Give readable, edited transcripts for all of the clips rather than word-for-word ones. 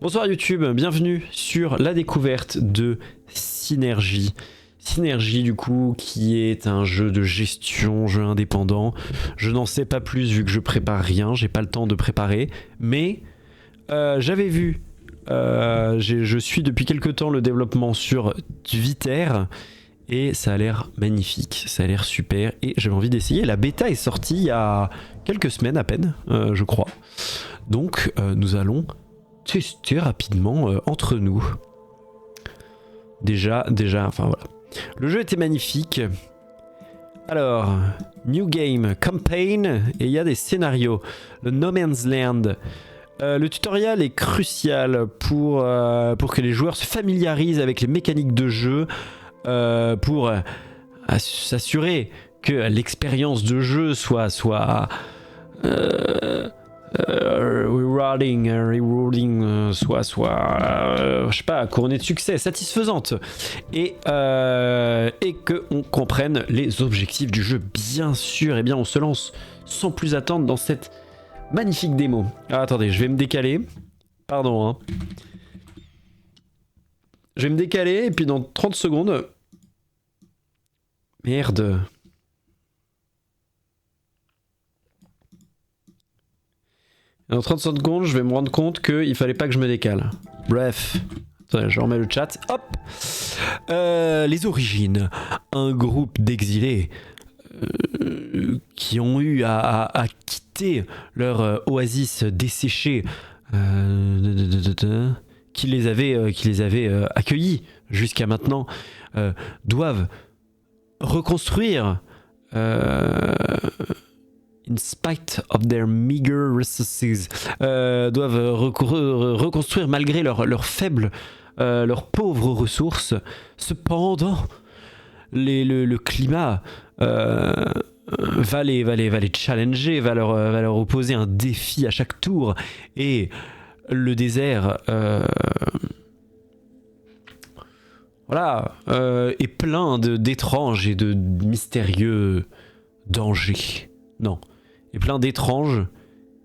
Bonsoir YouTube, bienvenue sur la découverte de Synergie. Synergie du coup qui est un jeu de gestion, jeu indépendant. Je n'en sais pas plus vu que je prépare rien, j'ai pas le temps de préparer. Mais j'avais vu, je suis depuis quelques temps le développement sur Viter. Et ça a l'air magnifique, ça a l'air super et j'avais envie d'essayer. La bêta est sortie il y a quelques semaines à peine, je crois. Donc nous allons tester rapidement entre nous. Déjà, enfin voilà. Le jeu était magnifique. Alors, New Game, Campaign, et il y a des scénarios. Le No Man's Land. Le tutoriel est crucial pour que les joueurs se familiarisent avec les mécaniques de jeu, pour s'assurer que l'expérience de jeu soit rewarding, je sais pas, couronnée de succès, satisfaisante, et que on comprenne les objectifs du jeu, bien sûr. Et bien on se lance sans plus attendre dans cette magnifique démo. Ah, attendez, je vais me décaler, pardon hein. Je vais me décaler et puis dans 30 secondes... Merde. Dans 30 secondes, je vais me rendre compte qu'il fallait pas que je me décale. Bref. Attendez, je remets le chat. Hop. Les origines. Un groupe d'exilés qui ont eu à quitter leur oasis desséchée, qui les avait accueillis jusqu'à maintenant, doivent reconstruire, in spite of their meager resources, doivent reconstruire malgré leurs faibles, leurs pauvres ressources. Cependant, le climat va les challenger, va leur opposer un défi à chaque tour, et le désert est plein d'étranges et de mystérieux dangers. Non, est plein d'étranges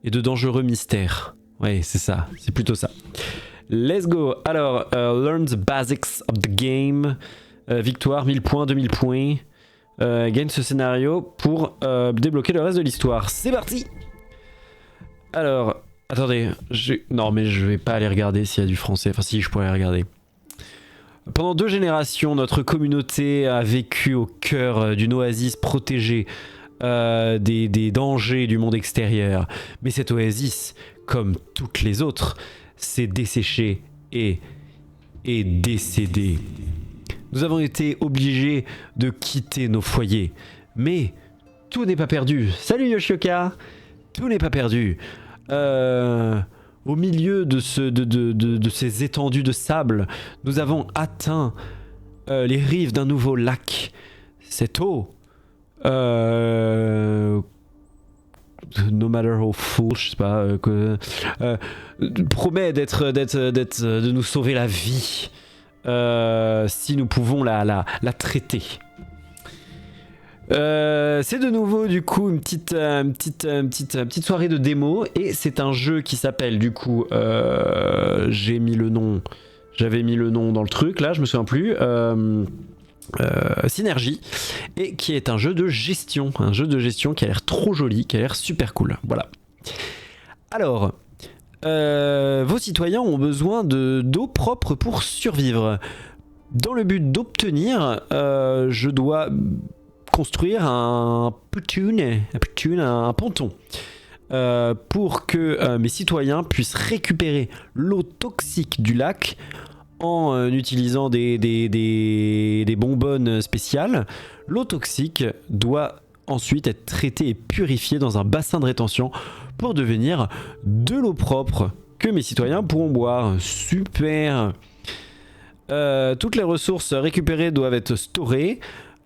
et de dangereux mystères. Ouais, c'est ça, c'est plutôt ça. Let's go. Alors, learn the basics of the game. Victoire, 1000 points, 2000 points. Gagne ce scénario pour débloquer le reste de l'histoire. C'est parti. Alors, attendez, non mais je vais pas aller regarder s'il y a du français. Enfin si, je pourrais aller regarder. Pendant 2 générations, notre communauté a vécu au cœur d'une oasis protégée des dangers du monde extérieur. Mais cette oasis, comme toutes les autres, s'est desséchée et est décédée. Nous avons été obligés de quitter nos foyers. Mais tout n'est pas perdu. Salut Yoshioka. Tout n'est pas perdu. Au milieu de ces étendues de sable, nous avons atteint les rives d'un nouveau lac. Cette eau, no matter how full, je sais pas, promet de nous sauver la vie si nous pouvons la traiter. C'est de nouveau du coup une petite soirée de démo, et c'est un jeu qui s'appelle du coup j'avais mis le nom dans le truc là, je me souviens plus, Synergie, et qui est un jeu de gestion qui a l'air trop joli, qui a l'air super cool. Voilà. Alors vos citoyens ont besoin d'eau propre pour survivre. Dans le but d'obtenir, je dois construire un ponton pour que mes citoyens puissent récupérer l'eau toxique du lac en utilisant des bonbonnes spéciales. L'eau toxique doit ensuite être traitée et purifiée dans un bassin de rétention pour devenir de l'eau propre que mes citoyens pourront boire. Super. Toutes les ressources récupérées doivent être storées.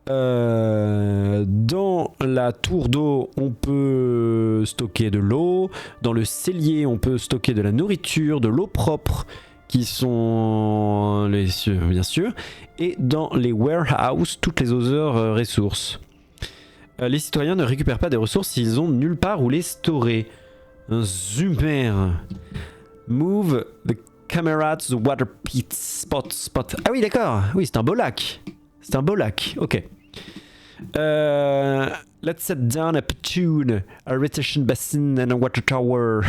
Dans la tour d'eau, on peut stocker de l'eau. Dans le cellier, on peut stocker de la nourriture, de l'eau propre, qui sont bien sûr. Et dans les warehouses, toutes les autres ressources. Les citoyens ne récupèrent pas des ressources s'ils ont nulle part où les storer. Super. Move the camera to the water pit spot. Ah oui, d'accord. Oui, c'est un beau lac. C'est un beau lac. Ok. Let's set down a platoon, a retention basin and a water tower.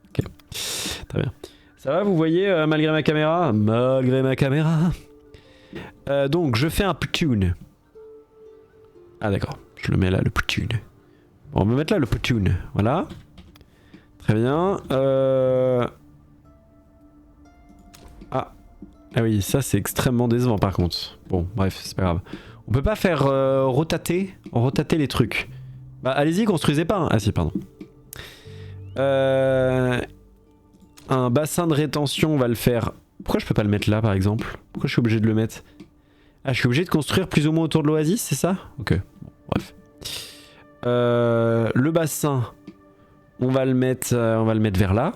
Ok. Très bien. Ça va, vous voyez, malgré ma caméra? Malgré ma caméra. Donc, je fais un platoon. Ah d'accord. Je le mets là, le platoon. Bon, on va mettre là le platoon. Voilà. Très bien. Ah oui, ça c'est extrêmement décevant par contre. Bon, bref, c'est pas grave. On peut pas faire rotater les trucs. Bah allez-y, construisez pas. Hein. Ah si, pardon. Un bassin de rétention, on va le faire. Pourquoi je peux pas le mettre là par exemple? Pourquoi je suis obligé de le mettre? Ah, je suis obligé de construire plus ou moins autour de l'oasis, c'est ça? Ok, bon, bref. Le bassin, on va le mettre vers là.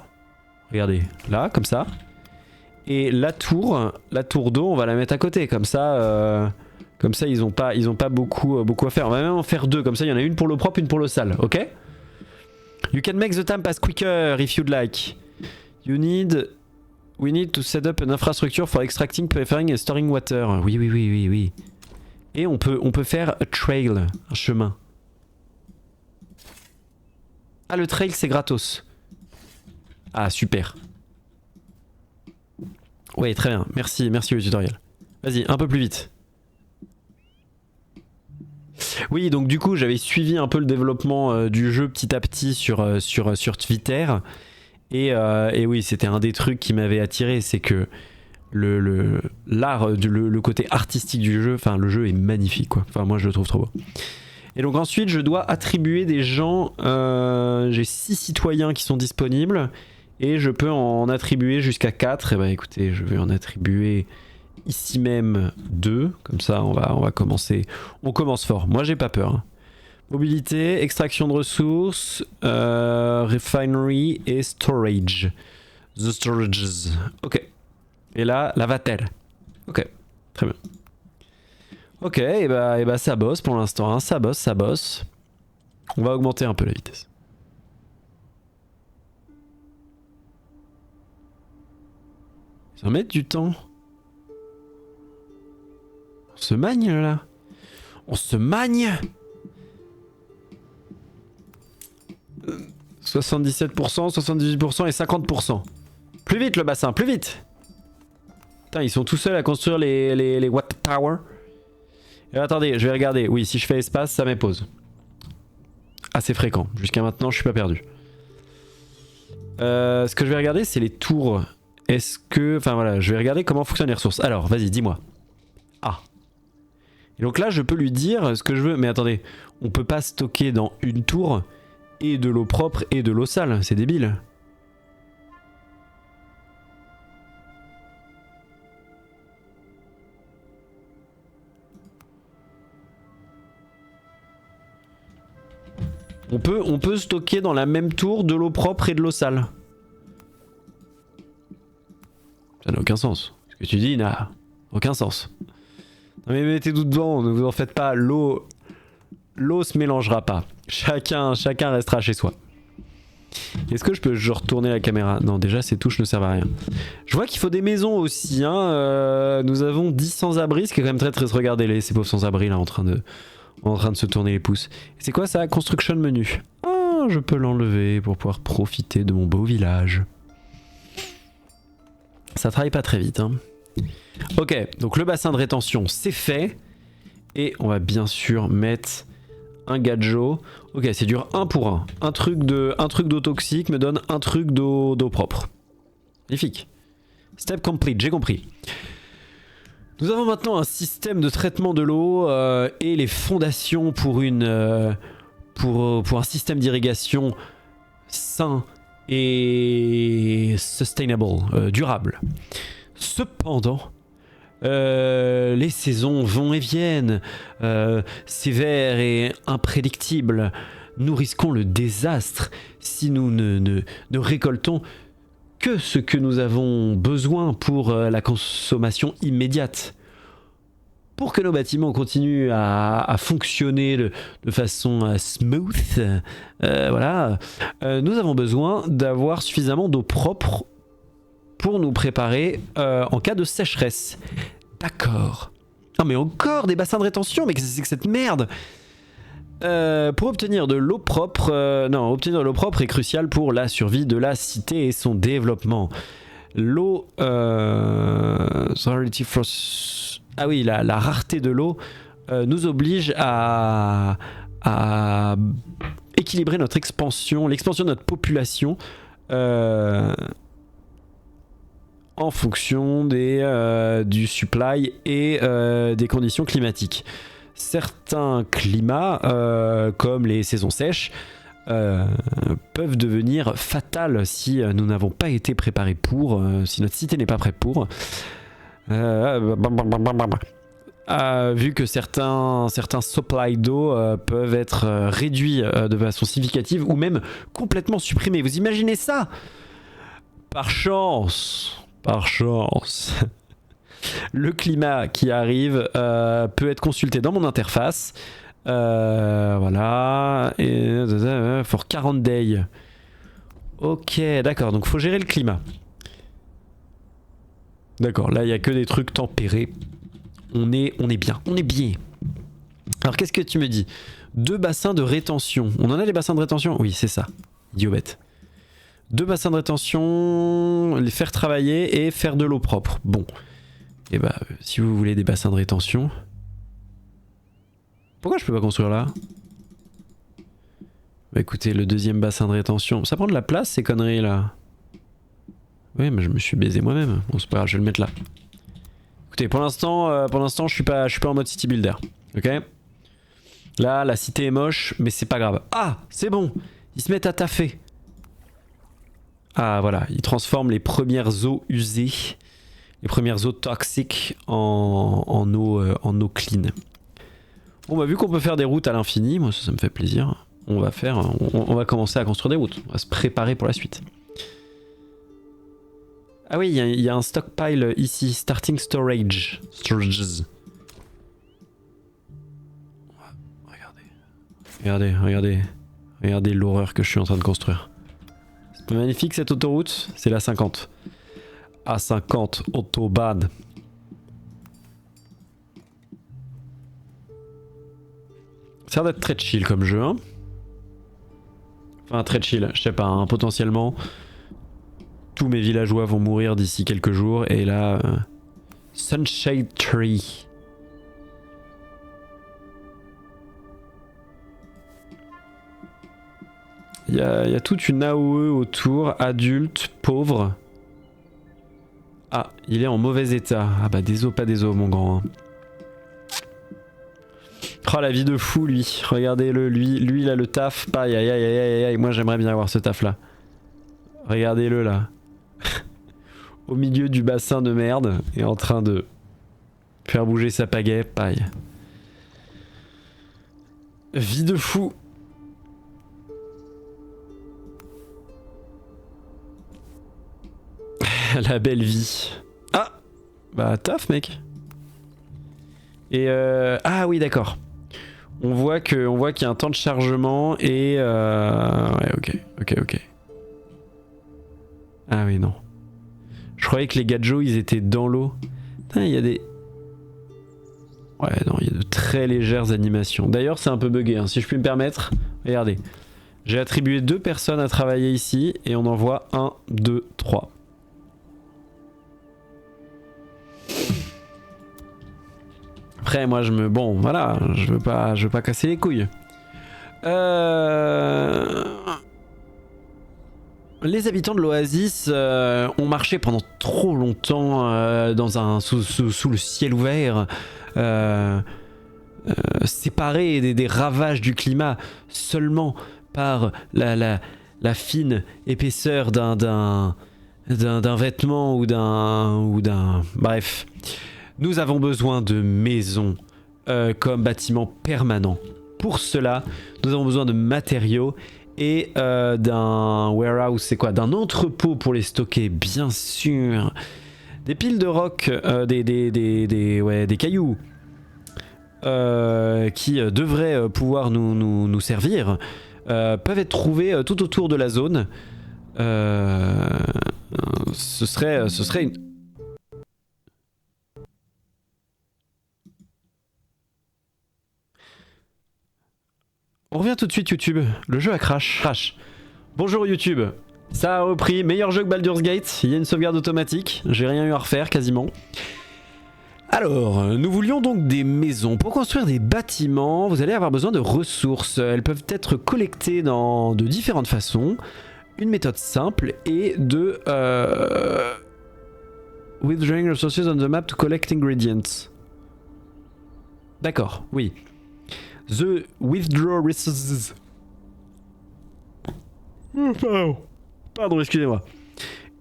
Regardez, là, comme ça. Et la tour d'eau, on va la mettre à côté, comme ça ils ont pas beaucoup à faire. On va même en faire deux, comme ça il y en a une pour l'eau propre, une pour l'eau sale, ok? You can make the time pass quicker if you'd like. We need to set up an infrastructure for extracting, purifying and storing water. Oui. Et on peut faire a trail, un chemin. Ah, le trail c'est gratos. Ah, super. Oui, très bien. Merci le tutoriel. Vas-y, un peu plus vite. Oui, donc du coup, j'avais suivi un peu le développement du jeu petit à petit sur Twitter. Et oui, c'était un des trucs qui m'avait attiré, c'est que le côté artistique du jeu, enfin le jeu est magnifique quoi. Enfin moi je le trouve trop beau. Et donc ensuite je dois attribuer des gens, j'ai 6 citoyens qui sont disponibles et je peux en attribuer jusqu'à 4. Et bah écoutez, je vais en attribuer ici même 2, comme ça on va commencer. On commence fort, moi j'ai pas peur. Hein. Mobilité, extraction de ressources, refinery et storage. The storages. Ok. Et là, la va-t-elle? Ok. Très bien. Ok, et bah ça bosse pour l'instant. Hein. Ça bosse. On va augmenter un peu la vitesse. Ça va mettre du temps. On se magne là. On se magne. 77%, 78% et 50%. Plus vite le bassin, plus vite. Putain, ils sont tout seuls à construire les water tower. Et attendez, je vais regarder. Oui, si je fais espace, ça m'épose. Assez fréquent. Jusqu'à maintenant, je suis pas perdu. Ce que je vais regarder, c'est les tours. Est-ce que... Enfin voilà, je vais regarder comment fonctionnent les ressources. Alors, vas-y, dis-moi. Ah. Et donc là, je peux lui dire ce que je veux. Mais attendez, on peut pas stocker dans une tour et de l'eau propre et de l'eau sale. C'est débile. On peut stocker dans la même tour de l'eau propre et de l'eau sale. Ça n'a aucun sens. Ce que tu dis n'a aucun sens. Non mais mettez tout dedans, ne vous en faites pas. L'eau se mélangera pas. Chacun restera chez soi. Est-ce que je peux retourner la caméra? Non, déjà ces touches ne servent à rien. Je vois qu'il faut des maisons aussi. Hein. Nous avons 10 sans-abri, ce qui est quand même très triste. Regardez-les, ces pauvres sans-abri là en train de se tourner les pouces. C'est quoi ça? Construction menu. Ah, je peux l'enlever pour pouvoir profiter de mon beau village. Ça travaille pas très vite. Hein. Ok, donc le bassin de rétention c'est fait. Et on va bien sûr mettre un gadjo. Ok, c'est dur 1 pour 1. Un truc d'eau toxique me donne un truc d'eau propre. Magnifique. Step complete, j'ai compris. Nous avons maintenant un système de traitement de l'eau et les fondations pour un système d'irrigation sain et sustainable, durable. Cependant, les saisons vont et viennent, sévères et imprédictibles. Nous risquons le désastre si nous ne récoltons que ce que nous avons besoin pour la consommation immédiate. Pour que nos bâtiments continuent à fonctionner de façon smooth, voilà, nous avons besoin d'avoir suffisamment d'eau propre pour nous préparer en cas de sécheresse. D'accord. Non mais encore des bassins de rétention, mais qu'est-ce que c'est que cette merde? Pour obtenir de l'eau propre, obtenir de l'eau propre est crucial pour la survie de la cité et son développement. L'eau, ah oui, la rareté de l'eau nous oblige à équilibrer notre expansion, l'expansion de notre population en fonction du supply et des conditions climatiques. Certains climats, comme les saisons sèches, peuvent devenir fatales si nous n'avons pas été préparés pour, si notre cité n'est pas prête pour. Vu que certains supply d'eau peuvent être réduits de façon significative ou même complètement supprimés. Vous imaginez ça? Par chance, le climat qui arrive peut être consulté dans mon interface. Voilà. Et for 40 days. Ok, d'accord. Donc faut gérer le climat. D'accord, là il n'y a que des trucs tempérés. On est bien. Alors qu'est-ce que tu me dis? 2 bassins de rétention. On en a des bassins de rétention? Oui, c'est ça. Idiot bête. 2 bassins de rétention, les faire travailler et faire de l'eau propre. Bon. Et bah, si vous voulez des bassins de rétention... Pourquoi je peux pas construire là? Bah écoutez, le 2e bassin de rétention... Ça prend de la place ces conneries là? Oui, mais je me suis baisé moi-même. Bon, c'est pas grave, je vais le mettre là. Écoutez, pour l'instant, je suis pas en mode city builder. Ok? Là, la cité est moche, mais c'est pas grave. Ah, c'est bon! Ils se mettent à taffer. Ah, voilà. Ils transforment les premières eaux usées, les premières eaux toxiques en eau clean. Bon, bah, vu qu'on peut faire des routes à l'infini, moi, ça me fait plaisir. On va commencer à construire des routes. On va se préparer pour la suite. Ah oui, il y a un stockpile ici, starting storage. Storages. Regardez l'horreur que je suis en train de construire. C'est magnifique cette autoroute, c'est la 50. A50 Autobahn. Ça a l'air d'être très chill comme jeu, hein. Enfin très chill, je sais pas, hein, potentiellement tous mes villageois vont mourir d'ici quelques jours et là... Sunshade Tree. Il y a toute une AOE autour, adulte, pauvre. Ah, il est en mauvais état. Ah bah des os, pas des os mon grand. Hein. Oh la vie de fou lui, regardez-le, lui il a le taf, aïe aïe aïe aïe aïe, moi j'aimerais bien avoir ce taf là. Regardez-le là. Au milieu du bassin de merde et en train de faire bouger sa pagaie, paille. Vie de fou. La belle vie. Ah, bah taf mec. Et ah oui d'accord. On voit qu'il y a un temps de chargement et ouais ok. Ah oui non. Je croyais que les gadgets ils étaient dans l'eau. Il y a des... Ouais non, il y a de très légères animations. D'ailleurs c'est un peu bugué hein, si je puis me permettre. Regardez. J'ai attribué 2 personnes à travailler ici et on en voit 1, 2, 3. Après moi bon voilà, je veux pas casser les couilles. Les habitants de l'Oasis ont marché pendant trop longtemps sous le ciel ouvert, séparés des ravages du climat seulement par la fine épaisseur d'un vêtement ou d'un... Bref. Nous avons besoin de maisons comme bâtiment permanent. Pour cela, nous avons besoin de matériaux et d'un warehouse, c'est quoi? D'un entrepôt pour les stocker, bien sûr. Des piles de roc, des cailloux qui devraient pouvoir nous servir, peuvent être trouvés tout autour de la zone. Ce serait une... On revient tout de suite YouTube, le jeu a crash. Bonjour YouTube, ça a repris, meilleur jeu que Baldur's Gate, il y a une sauvegarde automatique, j'ai rien eu à refaire quasiment. Alors, nous voulions donc des maisons. Pour construire des bâtiments, vous allez avoir besoin de ressources. Elles peuvent être collectées de différentes façons. Une méthode simple est de... Withdrawing resources on the map to collect ingredients. D'accord, oui. The withdraw resources. Pardon, excusez-moi.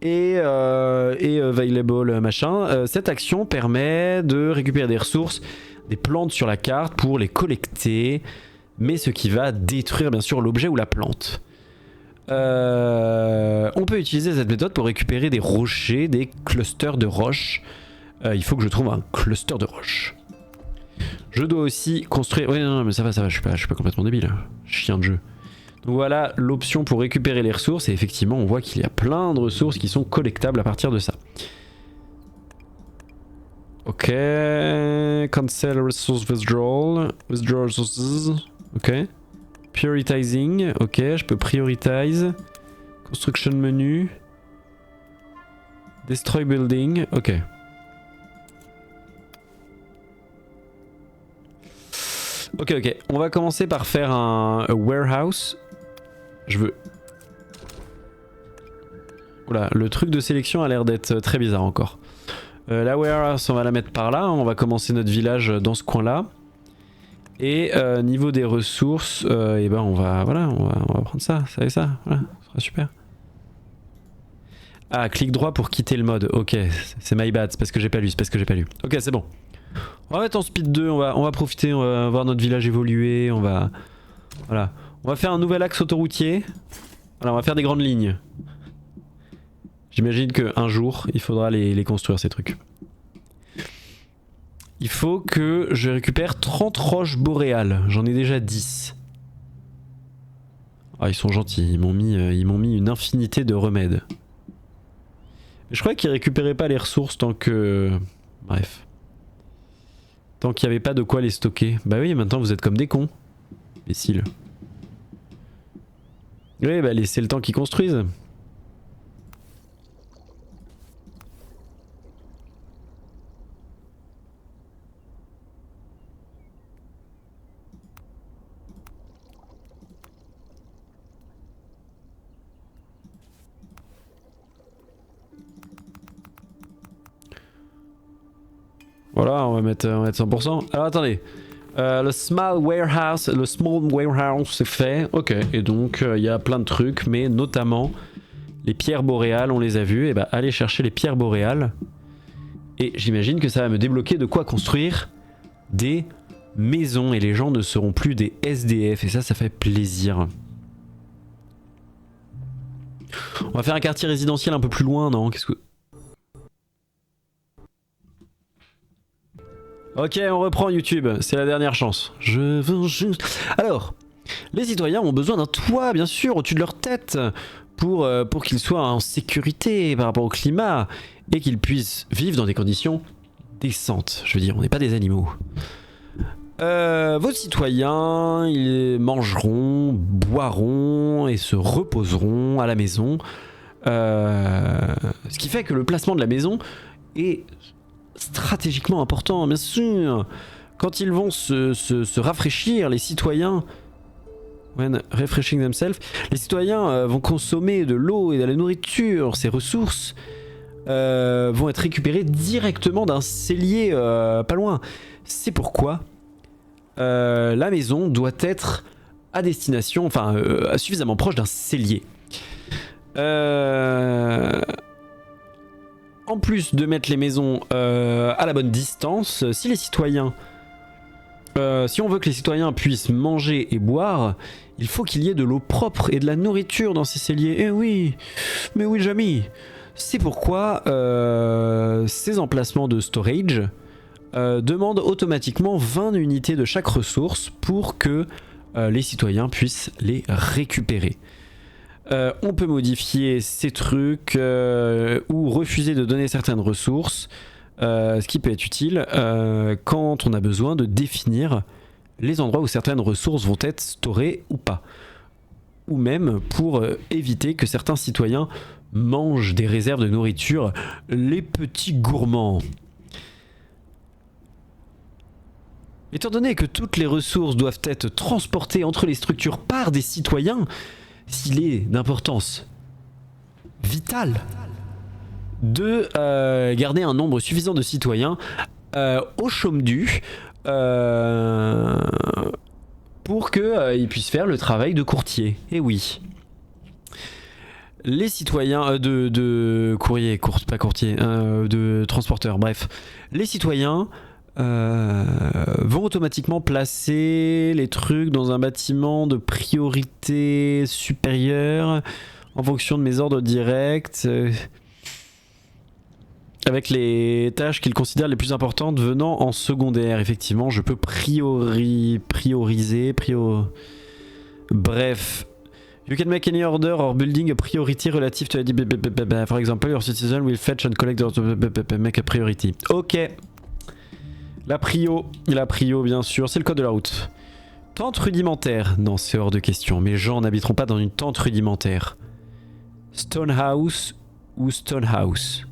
Et available machin. Cette action permet de récupérer des ressources, des plantes sur la carte pour les collecter, mais ce qui va détruire bien sûr l'objet ou la plante. On peut utiliser cette méthode pour récupérer des rochers, des clusters de roches. Il faut que je trouve un cluster de roches. Je dois aussi construire... Oui, non, mais ça va, je suis pas complètement débile. Chien de jeu. Donc voilà l'option pour récupérer les ressources et effectivement on voit qu'il y a plein de ressources qui sont collectables à partir de ça. Ok, cancel resource withdrawal, withdraw resources, ok. Prioritizing, ok, je peux prioritize. Construction menu. Destroy building, ok. Ok, on va commencer par faire un warehouse. Je veux... Oula, le truc de sélection a l'air d'être très bizarre encore. La warehouse, on va la mettre par là. On va commencer notre village dans ce coin-là. Et niveau des ressources, et ben on va prendre ça et ça. Voilà, ça sera super. Ah, clic droit pour quitter le mode. Ok, c'est my bad, c'est parce que j'ai pas lu, Ok, c'est bon. On va mettre en speed 2, on va profiter, on va voir notre village évoluer, voilà. On va faire un nouvel axe autoroutier. Voilà, on va faire des grandes lignes. J'imagine qu'un jour, il faudra les construire ces trucs. Il faut que je récupère 30 roches boréales, j'en ai déjà 10. Ah, ils sont gentils, ils m'ont mis une infinité de remèdes. Mais je croyais qu'ils récupéraient pas les ressources tant que... Bref. Tant qu'il n'y avait pas de quoi les stocker. Bah oui, maintenant vous êtes comme des cons. Imbéciles. Oui, bah laissez le temps qu'ils construisent. Voilà, on va mettre 100%. Alors attendez. Le small warehouse c'est fait. Ok, et donc il y a plein de trucs, mais notamment les pierres boréales, on les a vues. Et bah allez chercher les pierres boréales. Et j'imagine que ça va me débloquer de quoi construire des maisons. Et les gens ne seront plus des SDF. Et ça fait plaisir. On va faire un quartier résidentiel un peu plus loin, non? Qu'est-ce que... Ok, on reprend YouTube, c'est la dernière chance. Je veux juste... Alors, les citoyens ont besoin d'un toit, bien sûr, au-dessus de leur tête, pour qu'ils soient en sécurité par rapport au climat, et qu'ils puissent vivre dans des conditions décentes. Je veux dire, on n'est pas des animaux. Vos citoyens, ils mangeront, boiront et se reposeront à la maison. Ce qui fait que le placement de la maison est... stratégiquement important, bien sûr. Quand ils vont se rafraîchir, les citoyens, when refreshing themselves, les citoyens vont consommer de l'eau et de la nourriture. Ces ressources vont être récupérées directement d'un cellier pas loin. C'est pourquoi la maison doit être à destination, enfin suffisamment proche d'un cellier. En plus de mettre les maisons à la bonne distance, si les citoyens, si on veut que les citoyens puissent manger et boire, il faut qu'il y ait de l'eau propre et de la nourriture dans ces celliers. Eh oui, mais oui, Jamy. C'est pourquoi ces emplacements de storage demandent automatiquement 20 unités de chaque ressource pour que les citoyens puissent les récupérer. On peut modifier ces trucs ou refuser de donner certaines ressources, ce qui peut être utile quand on a besoin de définir les endroits où certaines ressources vont être storées ou pas. Ou même pour éviter que certains citoyens mangent des réserves de nourriture, les petits gourmands. Étant donné que toutes les ressources doivent être transportées entre les structures par des citoyens, s'il est d'importance vitale de garder un nombre suffisant de citoyens au chaume du pour qu'ils puissent faire le travail de courtier. Et oui. Les citoyens de courrier, pas courtier, de transporteur, bref. Les citoyens vont automatiquement placer les trucs dans un bâtiment de priorité supérieure en fonction de mes ordres directs, avec les tâches qu'ils considèrent les plus importantes venant en secondaire. Effectivement, je peux prioriser. Bref. You can make any order or building a priority relative to a... For example, your citizen will fetch and collect make a priority. Ok. La prio bien sûr, c'est le code de la route. Tente rudimentaire, non c'est hors de question, mes gens n'habiteront pas dans une tente rudimentaire. Stonehouse ou Stonehouse.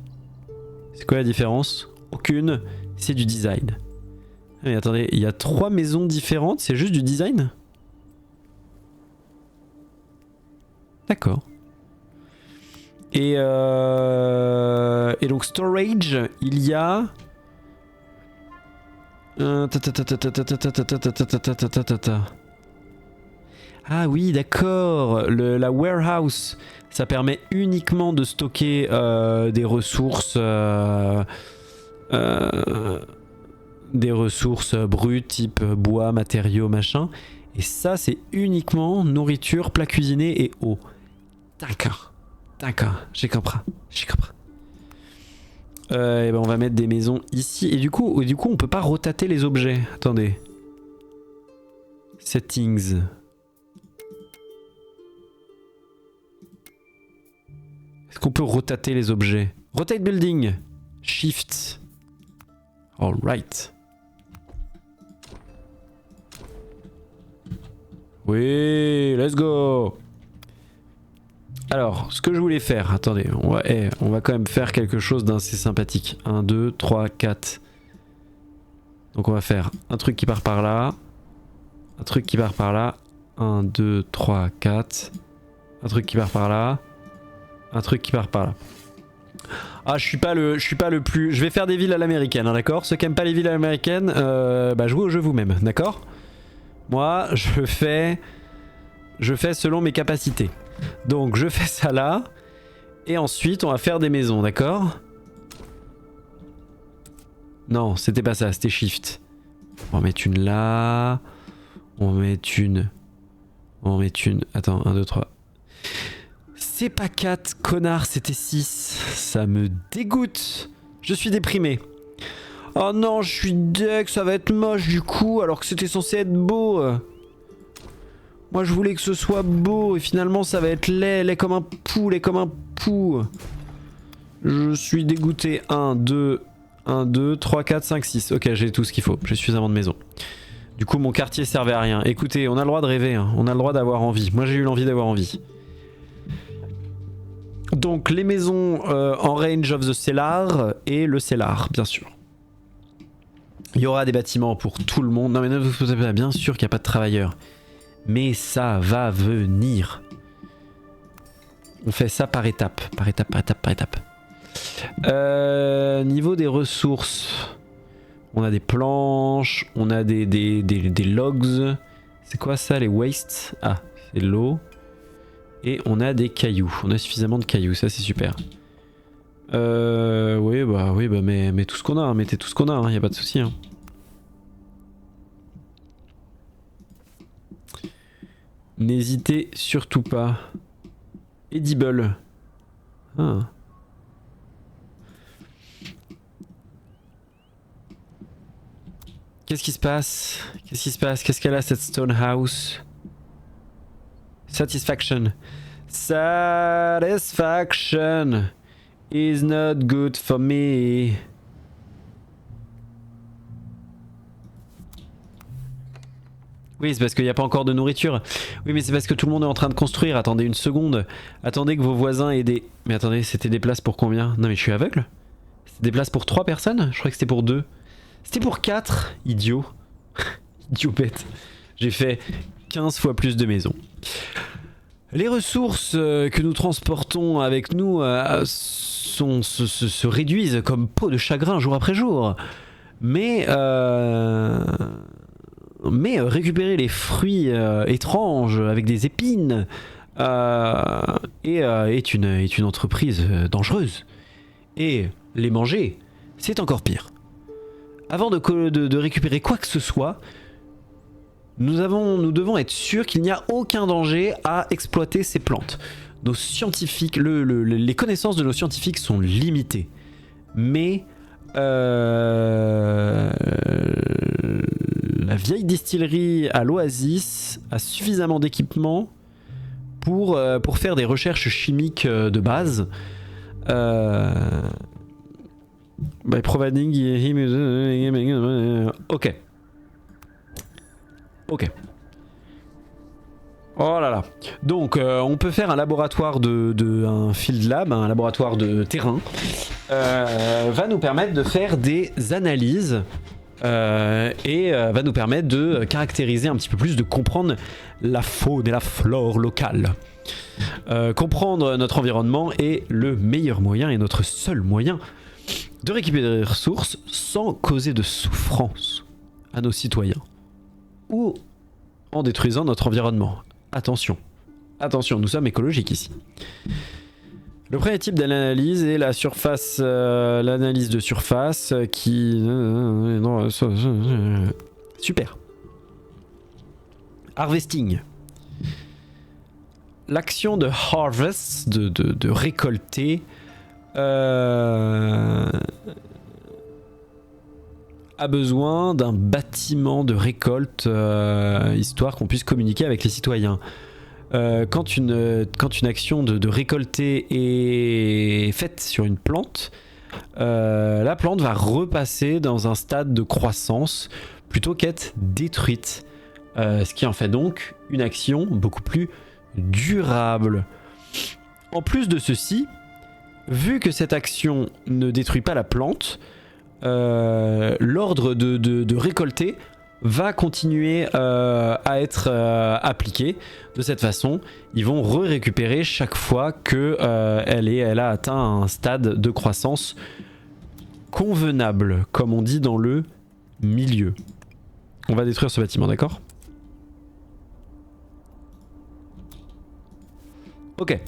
C'est quoi la différence? Aucune, c'est du design. Mais attendez, il y a 3 maisons différentes, c'est juste du design? D'accord. Et donc storage, il y a... Ah oui, d'accord. La warehouse, ça permet uniquement de stocker des ressources brutes, type bois, matériaux, machin. Et ça, c'est uniquement nourriture, plat cuisiné et eau. D'accord. J'ai compris. Et ben on va mettre des maisons ici. Et du coup on peut pas rotater les objets. Attendez. Settings. Est-ce qu'on peut rotater les objets? Rotate building. Shift. Alright. Oui, let's go. Alors, ce que je voulais faire, attendez, on va quand même faire quelque chose d'assez sympathique. 1, 2, 3, 4. Donc on va faire un truc qui part par là. Un truc qui part par là. 1, 2, 3, 4. Un truc qui part par là. Un truc qui part par là. Ah, je suis pas le plus... Je vais faire des villes à l'américaine, hein, d'accord? Ceux qui aiment pas les villes à l'américaine, jouez au jeu vous-même, d'accord? Moi, je fais selon mes capacités. Donc je fais ça là. Et ensuite on va faire des maisons, d'accord? Non, c'était pas ça, c'était shift. On va mettre une là. On va mettre une. Attends, 1, 2, 3. C'est pas 4, connard, c'était 6. Ça me dégoûte. Je suis déprimé. Oh non, je suis deg, ça va être moche du coup, alors que c'était censé être beau. Moi je voulais que ce soit beau et finalement ça va être laid comme un pou, Je suis dégoûté. 1, 2, 3, 4, 5, 6. Ok, j'ai tout ce qu'il faut, j'ai suffisamment de maisons. Du coup mon quartier servait à rien. Écoutez, on a le droit de rêver, hein. On a le droit d'avoir envie. Moi j'ai eu l'envie d'avoir envie. Donc les maisons en range of the cellar et le cellar, bien sûr. Il y aura des bâtiments pour tout le monde. Non mais bien sûr qu'il n'y a pas de travailleurs. Mais ça va venir. On fait ça par étape. Par étape. Niveau des ressources. On a des planches. On a des logs. C'est quoi ça, les wastes? Ah, c'est l'eau. Et on a des cailloux. On a suffisamment de cailloux. Ça, c'est super. Oui, mais tout ce qu'on a. Hein, mettez tout ce qu'on a. Hein, y a pas de souci. Hein. N'hésitez surtout pas. Edible. Ah. Qu'est-ce qui se passe? Qu'est-ce qu'elle a cette Stonehouse? Satisfaction. Satisfaction is not good for me. Oui, c'est parce qu'il n'y a pas encore de nourriture. Oui, mais c'est parce que tout le monde est en train de construire. Attendez une seconde. Attendez que vos voisins aient des... Mais attendez, c'était des places pour combien? Non mais je suis aveugle. C'était des places pour 3 personnes? Je crois que c'était pour 2. C'était pour 4. Idiot. Idiot bête. J'ai fait 15 fois plus de maisons. Les ressources que nous transportons avec nous se réduisent comme peau de chagrin jour après jour. Mais récupérer les fruits étranges avec des épines est une entreprise dangereuse. Et les manger, c'est encore pire. Avant de récupérer quoi que ce soit, nous devons être sûrs qu'il n'y a aucun danger à exploiter ces plantes. Nos scientifiques, les connaissances de nos scientifiques sont limitées. Mais la vieille distillerie à l'Oasis a suffisamment d'équipement pour faire des recherches chimiques de base. By providing him... Ok. Ok. Oh là là. Donc on peut faire un laboratoire un field lab, un laboratoire de terrain. Va nous permettre de faire des analyses et va nous permettre de caractériser un petit peu plus, de comprendre la faune et la flore locale. Comprendre notre environnement est le meilleur moyen et notre seul moyen de récupérer des ressources sans causer de souffrance à nos citoyens ou en détruisant notre environnement. Attention, attention, nous sommes écologiques ici. Le premier type d'analyse est la surface, l'analyse de surface qui... Super. Harvesting. L'action de harvest, de récolter, a besoin d'un bâtiment de récolte, histoire qu'on puisse communiquer avec les citoyens. Quand une action de récolter est faite sur une plante, la plante va repasser dans un stade de croissance plutôt qu'être détruite. Ce qui en fait donc une action beaucoup plus durable. En plus de ceci, vu que cette action ne détruit pas la plante, l'ordre de récolter va continuer à être appliqué. De cette façon, ils vont récupérer chaque fois que elle a atteint un stade de croissance convenable, comme on dit dans le milieu. On va détruire ce bâtiment, d'accord? Ok.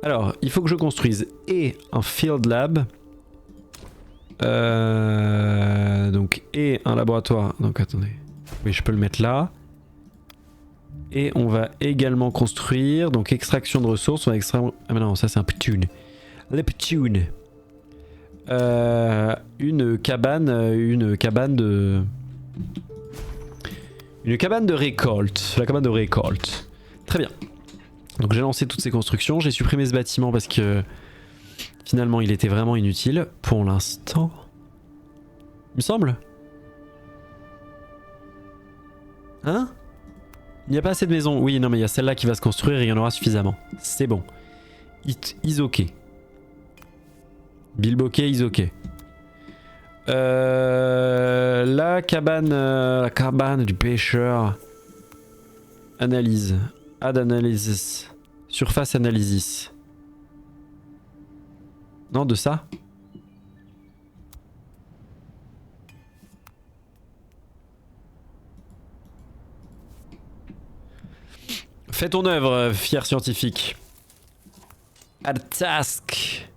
Alors, il faut que je construise et un field lab. Donc, et un laboratoire. Donc, attendez. Oui, je peux le mettre là. Et on va également construire. Donc, extraction de ressources. On va extraire. Ah, mais non, ça c'est un ptoon. Les ptoon. Une cabane de. Une cabane de récolte. La cabane de récolte. Très bien. Donc j'ai lancé toutes ces constructions, j'ai supprimé ce bâtiment parce que finalement il était vraiment inutile pour l'instant. Il me semble. Hein? Il n'y a pas assez de maisons. Oui, non mais il y a celle-là qui va se construire et il y en aura suffisamment. C'est bon. Is ok. Bilboquet is ok. La cabane du pêcheur. Analyse. Add analysis. Surface analysis. Non, de ça? Fais ton œuvre, fier scientifique. Add task.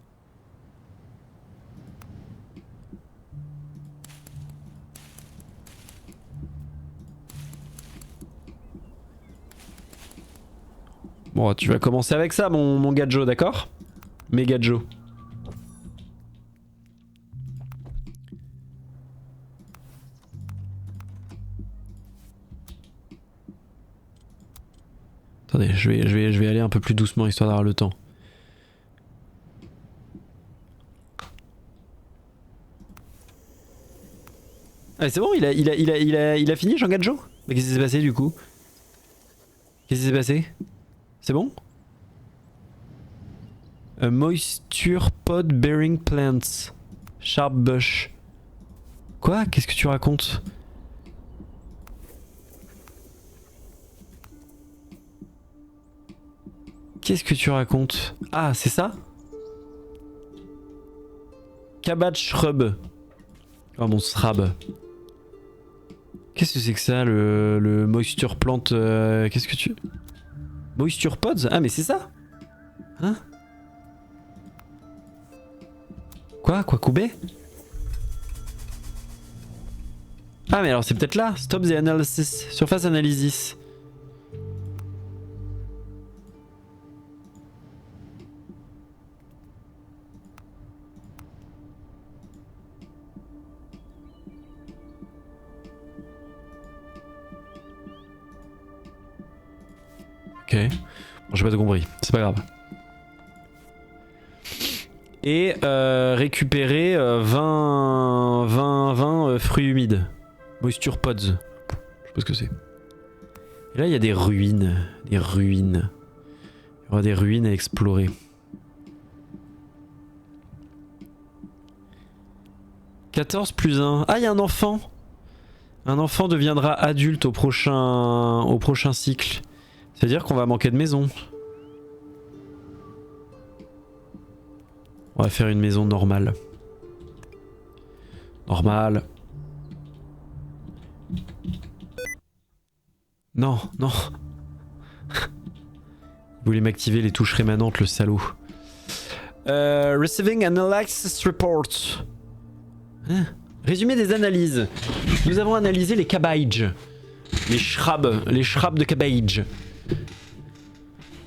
Bon, tu vas commencer avec ça, mon gadjo, d'accord? Mes gadjo. Attendez, je vais aller un peu plus doucement histoire d'avoir le temps. Ah c'est bon, il a fini Jean Gadjo? Mais qu'est-ce qui s'est passé du coup? Qu'est-ce qui s'est passé? C'est bon? A moisture pod bearing plants. Sharp bush. Quoi? Qu'est-ce que tu racontes? Qu'est-ce que tu racontes? Ah, c'est ça? Cabbage shrub. Oh mon srab. Qu'est-ce que c'est que ça, le moisture plant qu'est-ce que tu... Moisture pods? Ah mais c'est ça? Hein? Quoi? Quoi Koubé? Ah mais alors c'est peut-être là. Stop the analysis. Surface analysis. Ok. Bon, j'ai pas tout compris. C'est pas grave. Et récupérer 20 fruits humides. Moisture pods. Je sais pas ce que c'est. Et là il y a des ruines. Des ruines. Il y aura des ruines à explorer. « 14 plus 1. Ah il y a un enfant. Un enfant deviendra adulte au prochain cycle. C'est-à-dire qu'on va manquer de maison. On va faire une maison normale. Normale. Non, non. Il voulait m'activer les touches rémanentes, le salaud. Receiving analysis report. Hein? Résumé des analyses. Nous avons analysé les cabbages. Les shrubs de cabbage.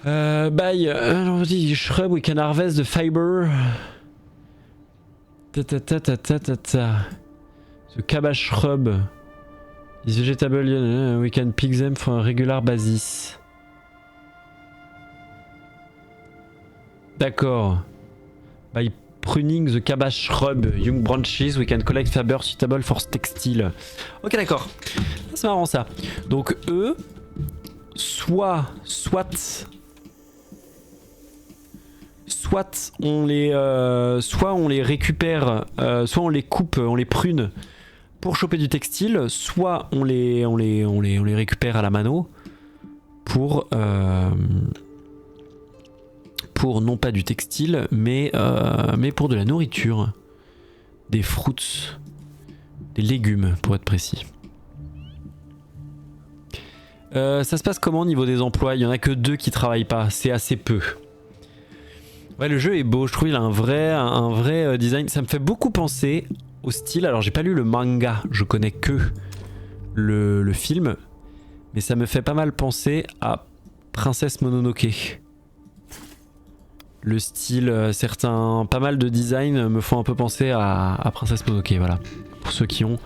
By on dit shrub we can harvest the fiber. The cabbage shrub. These vegetables we can pick them for a regular basis. D'accord. By pruning the cabbage shrub, young branches, we can collect fiber suitable for textile. Ok d'accord. C'est marrant ça. Donc eux, soit on les récupère, soit on les coupe, on les prune pour choper du textile, soit on les récupère à la mano pour non pas du textile mais pour de la nourriture, des fruits, des légumes pour être précis. Ça se passe comment au niveau des emplois? Il y en a que 2 qui travaillent pas, c'est assez peu. Ouais, le jeu est beau, je trouve il a un vrai design. Ça me fait beaucoup penser au style. Alors j'ai pas lu le manga, je connais que le film, mais ça me fait pas mal penser à Princesse Mononoke. Le style, pas mal de designs me font un peu penser à Princesse Mononoke, voilà. Pour ceux qui ont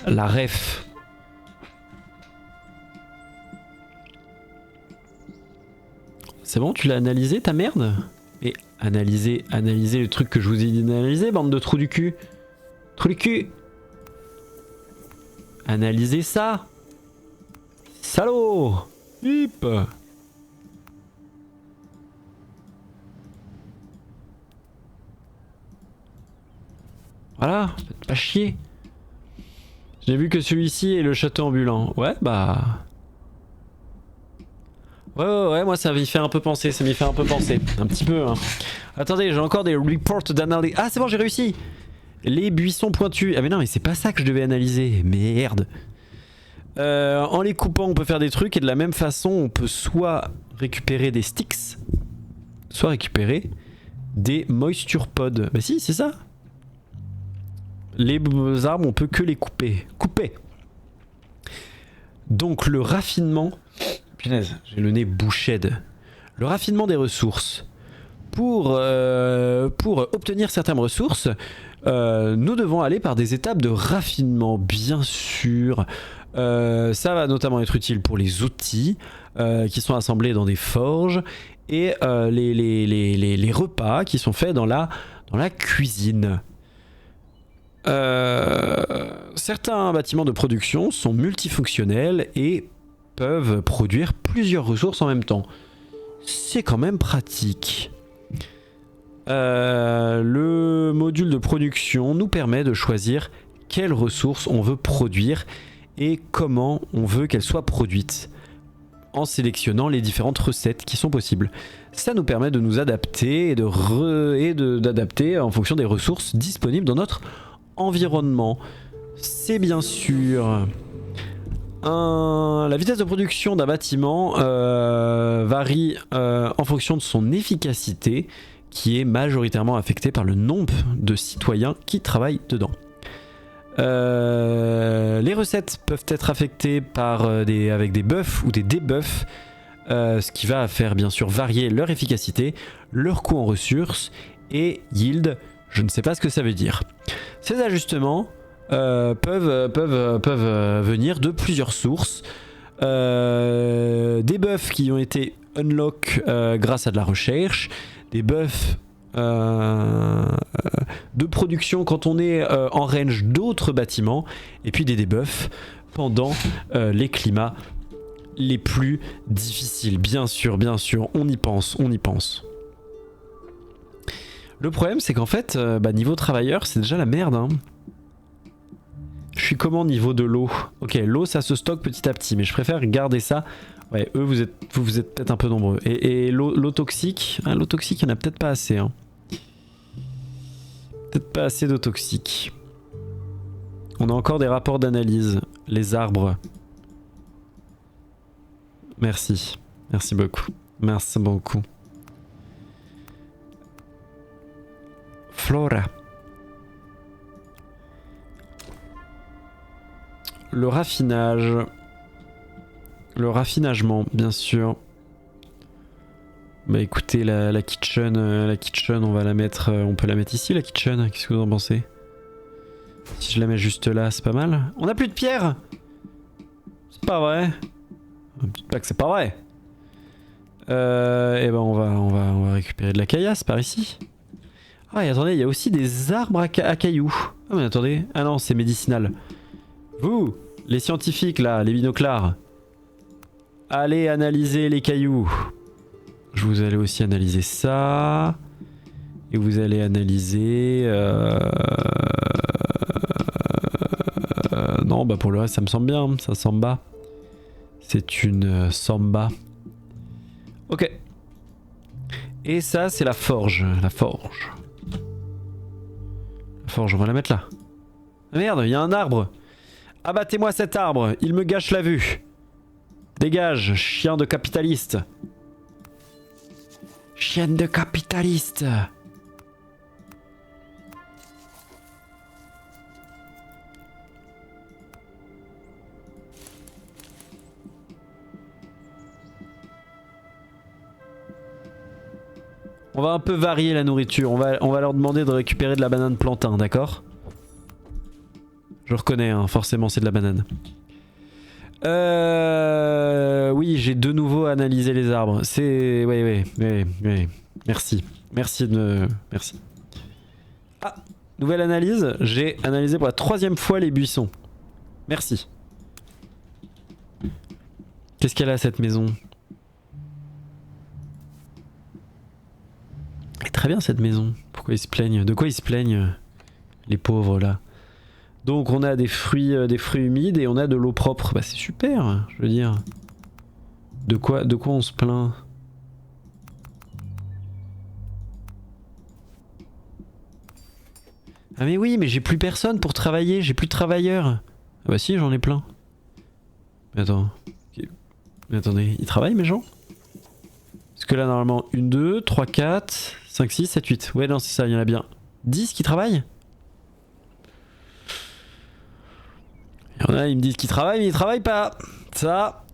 la ref. C'est bon, tu l'as analysé ta merde? Et analyser le truc que je vous ai dit d'analyser, bande de trous du cul. Trous du cul. Analysez ça. Salaud. Hip. Voilà, faites pas chier. J'ai vu que celui-ci est le château ambulant. Ouais, bah... Ouais, moi ça m'y fait un peu penser, un petit peu. Hein. Attendez, j'ai encore des reports d'analyse. Ah c'est bon, j'ai réussi. Les buissons pointus. Ah mais non, mais c'est pas ça que je devais analyser, merde. En les coupant, on peut faire des trucs et de la même façon, on peut soit récupérer des sticks, soit récupérer des moisture pods. Bah si, c'est ça. Les arbres, on peut que les couper. Donc le raffinement... Punaise, j'ai le nez bouché. Le raffinement des ressources. Pour obtenir certaines ressources, nous devons aller par des étapes de raffinement, bien sûr. Ça va notamment être utile pour les outils qui sont assemblés dans des forges et les repas qui sont faits dans la cuisine. Certains bâtiments de production sont multifonctionnels et peuvent produire plusieurs ressources en même temps. C'est quand même pratique. Le module de production nous permet de choisir quelles ressources on veut produire et comment on veut qu'elles soient produites, en sélectionnant les différentes recettes qui sont possibles. Ça nous permet de nous adapter et d'adapter en fonction des ressources disponibles dans notre environnement. C'est bien sûr... La vitesse de production d'un bâtiment varie en fonction de son efficacité, qui est majoritairement affectée par le nombre de citoyens qui travaillent dedans. Les recettes peuvent être affectées avec des buffs ou des debuffs, ce qui va faire bien sûr varier leur efficacité, leur coût en ressources et yield. Je ne sais pas ce que ça veut dire. Ces ajustements peuvent venir de plusieurs sources. Des buffs qui ont été unlock grâce à de la recherche, des buffs de production quand on est en range d'autres bâtiments, et puis des debuffs pendant les climats les plus difficiles. Bien sûr, on y pense. Le problème c'est qu'en fait, niveau travailleur c'est déjà la merde, hein. Je suis comment niveau de l'eau? Ok, l'eau ça se stocke petit à petit, mais je préfère garder ça. Ouais, eux vous êtes peut-être un peu nombreux. Et l'eau toxique, l'eau toxique il n'y en a peut-être pas assez, hein. Peut-être pas assez d'eau toxique. On a encore des rapports d'analyse. Les arbres. Merci. Merci beaucoup. Merci beaucoup. Flora. Le raffinage. Le raffinagement, bien sûr. Bah écoutez, la kitchen, on va la mettre, on peut la mettre ici la kitchen. Qu'est-ce que vous en pensez? Si je la mets juste là, c'est pas mal. On a plus de pierre. C'est pas vrai. Dites pas que c'est pas vrai. Et ben on va récupérer de la caillasse par ici. Ah et attendez, il y a aussi des arbres à cailloux. Ah mais attendez, ah non c'est médicinal. Vous, les scientifiques là, les binoclars, allez analyser les cailloux. Vous allez aussi analyser ça. Et vous allez analyser... Non, bah pour le reste ça me semble bien, ça samba. C'est une samba. Ok. Et ça c'est la forge. La forge, on va la mettre là. Ah merde, il y a un arbre. Abattez-moi cet arbre, il me gâche la vue. Dégage, chien de capitaliste. Chienne de capitaliste. On va un peu varier la nourriture. On va leur demander de récupérer de la banane plantain, d'accord? Je reconnais, hein, forcément c'est de la banane. Oui, j'ai de nouveau analysé les arbres. C'est... Oui. Merci. Merci de me... Merci. Ah, nouvelle analyse. J'ai analysé pour la 3e fois les buissons. Merci. Qu'est-ce qu'elle a cette maison? Elle est très bien cette maison. Pourquoi ils se plaignent? De quoi ils se plaignent, les pauvres là? Donc on a des fruits humides et on a de l'eau propre. Bah c'est super, je veux dire. De quoi on se plaint? Ah mais oui, mais j'ai plus personne pour travailler, j'ai plus de travailleurs. Ah bah si, j'en ai plein. Mais attends. Mais attendez, ils travaillent mes gens? Parce que là normalement 1, 2, 3, 4, 5, 6, 7, 8. Ouais non c'est ça, il y en a bien 10 qui travaillent. Il y en a, ils me disent qu'ils travaillent, mais ils travaillent pas. Ça.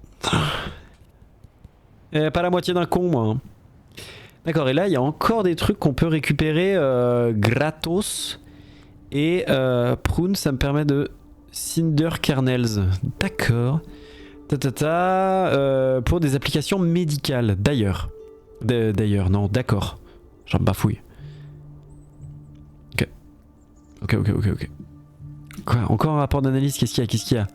Et pas la moitié d'un con, moi. D'accord, et là, il y a encore des trucs qu'on peut récupérer gratos. Et prune, ça me permet de cinder kernels. D'accord. Pour des applications médicales. D'ailleurs. D'ailleurs, non, d'accord. J'en bafouille. Ok. Quoi? Encore un rapport d'analyse? Qu'est-ce qu'il y a?